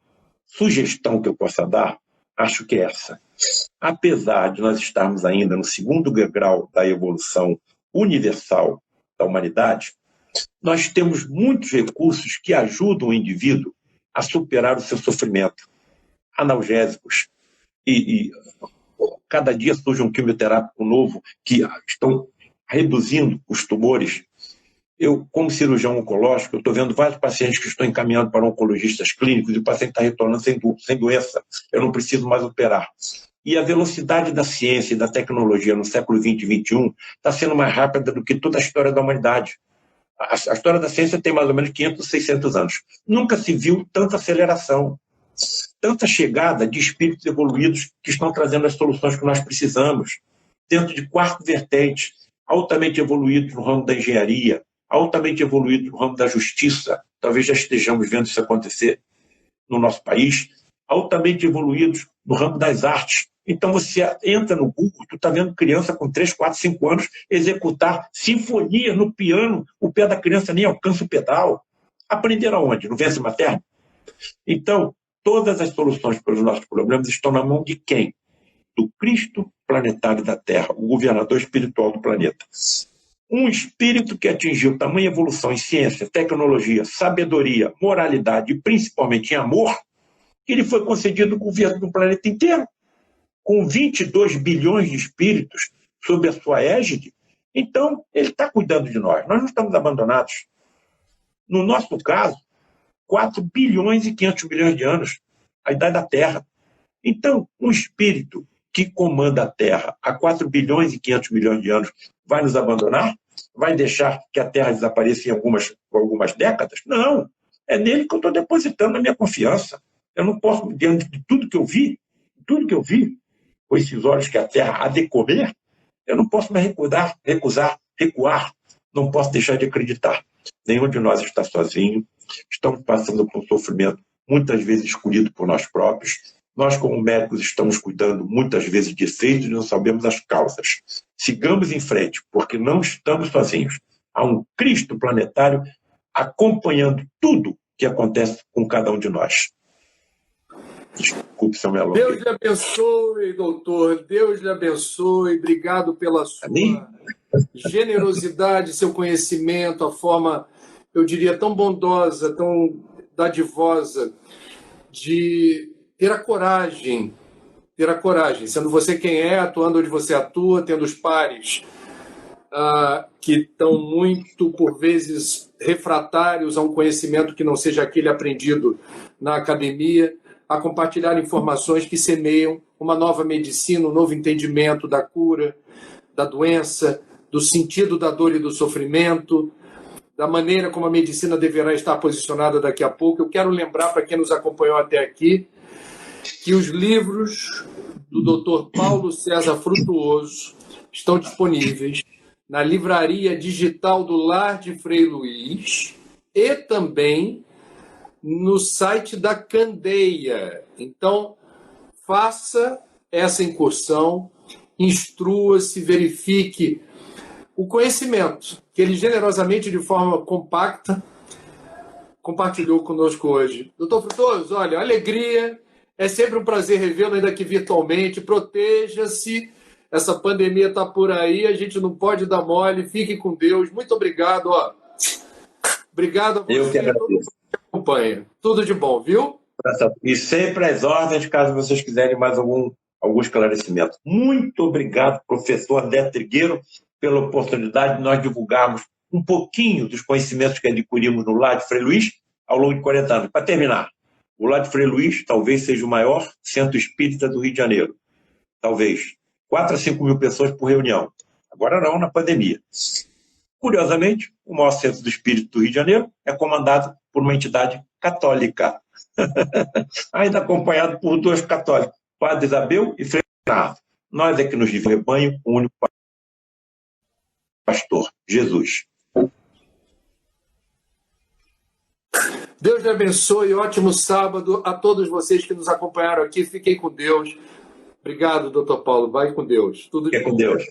sugestão que eu possa dar, acho que é essa. Apesar de nós estarmos ainda no segundo grau da evolução universal da humanidade, nós temos muitos recursos que ajudam o indivíduo a superar o seu sofrimento. Analgésicos. E cada dia surge um quimioterápico novo que estão reduzindo os tumores. Eu, como cirurgião oncológico, estou vendo vários pacientes que estão encaminhando para oncologistas clínicos e o paciente está retornando sem doença. Eu não preciso mais operar. E a velocidade da ciência e da tecnologia no século XX e XXI está sendo mais rápida do que toda a história da humanidade. A história da ciência tem mais ou menos 500, 600 anos. Nunca se viu tanta aceleração, tanta chegada de espíritos evoluídos que estão trazendo as soluções que nós precisamos, dentro de 4 vertentes, altamente evoluídos no ramo da engenharia, altamente evoluídos no ramo da justiça, talvez já estejamos vendo isso acontecer no nosso país, altamente evoluídos no ramo das artes. Então você entra no Google, tu está vendo criança com 3, 4, 5 anos executar sinfonia no piano, o pé da criança nem alcança o pedal. Aprender aonde? No ventre materno? Então, todas as soluções para os nossos problemas estão na mão de quem? Do Cristo planetário da Terra, o governador espiritual do planeta. Um espírito que atingiu tamanha evolução em ciência, tecnologia, sabedoria, moralidade e principalmente em amor, que ele foi concedido o governo do planeta inteiro, com 22 bilhões de espíritos sob a sua égide. Então, ele está cuidando de nós. Nós não estamos abandonados. No nosso caso, 4 bilhões e 500 milhões de anos, a idade da Terra. Então, um espírito que comanda a Terra há 4 bilhões e 500 milhões de anos vai nos abandonar? Vai deixar que a Terra desapareça em algumas décadas? Não. É nele que eu estou depositando a minha confiança. Eu não posso, diante de tudo que eu vi, com esses olhos que a Terra há de comer, eu não posso me recuar, não posso deixar de acreditar. Nenhum de nós está sozinho, estamos passando por um sofrimento muitas vezes escolhido por nós próprios. Nós, como médicos, estamos cuidando muitas vezes de efeitos e não sabemos as causas. Sigamos em frente, porque não estamos sozinhos. Há um Cristo planetário acompanhando tudo que acontece com cada um de nós. Desculpe se eu me alonguei. Deus lhe abençoe, doutor. Deus lhe abençoe. Obrigado pela sua generosidade, seu conhecimento, a forma, eu diria, tão bondosa, dadivosa de ter a coragem, sendo você quem é, atuando onde você atua, tendo os pares que estão muito, por vezes, refratários a um conhecimento que não seja aquele aprendido na academia, a compartilhar informações que semeiam uma nova medicina, um novo entendimento da cura, da doença, do sentido da dor e do sofrimento, da maneira como a medicina deverá estar posicionada daqui a pouco. Eu quero lembrar para quem nos acompanhou até aqui que os livros do Dr. Paulo César Frutuoso estão disponíveis na livraria digital do Lar de Frei Luiz e também no site da Candeia. Então, faça essa incursão, instrua-se, verifique o conhecimento que ele generosamente, de forma compacta, compartilhou conosco hoje. Doutor Frutuoso, olha, alegria, é sempre um prazer revê-lo, ainda que virtualmente. Proteja-se, essa pandemia está por aí, a gente não pode dar mole, fique com Deus. Muito obrigado. Obrigado a você. Eu que agradeço. Que acompanha. Tudo de bom, viu? E sempre às ordens, caso vocês quiserem mais algum esclarecimento. Muito obrigado, professor André Trigueiro, pela oportunidade de nós divulgarmos um pouquinho dos conhecimentos que adquirimos no Lar de Frei Luiz ao longo de 40 anos. Para terminar, o Lar de Frei Luiz talvez seja o maior centro espírita do Rio de Janeiro. Talvez 4 a 5 mil pessoas por reunião. Agora não, na pandemia. Curiosamente, o maior centro do espírito do Rio de Janeiro é comandado por uma entidade católica. Ainda acompanhado por 2 católicos, Padre Isabel e Frei Bernardo. Nós é que nos dividimos o rebanho, o único pastor, Jesus. Deus lhe abençoe, ótimo sábado a todos vocês que nos acompanharam aqui. Fiquem com Deus. Obrigado, doutor Paulo. Vai com Deus. Tudo de bom. Com Deus.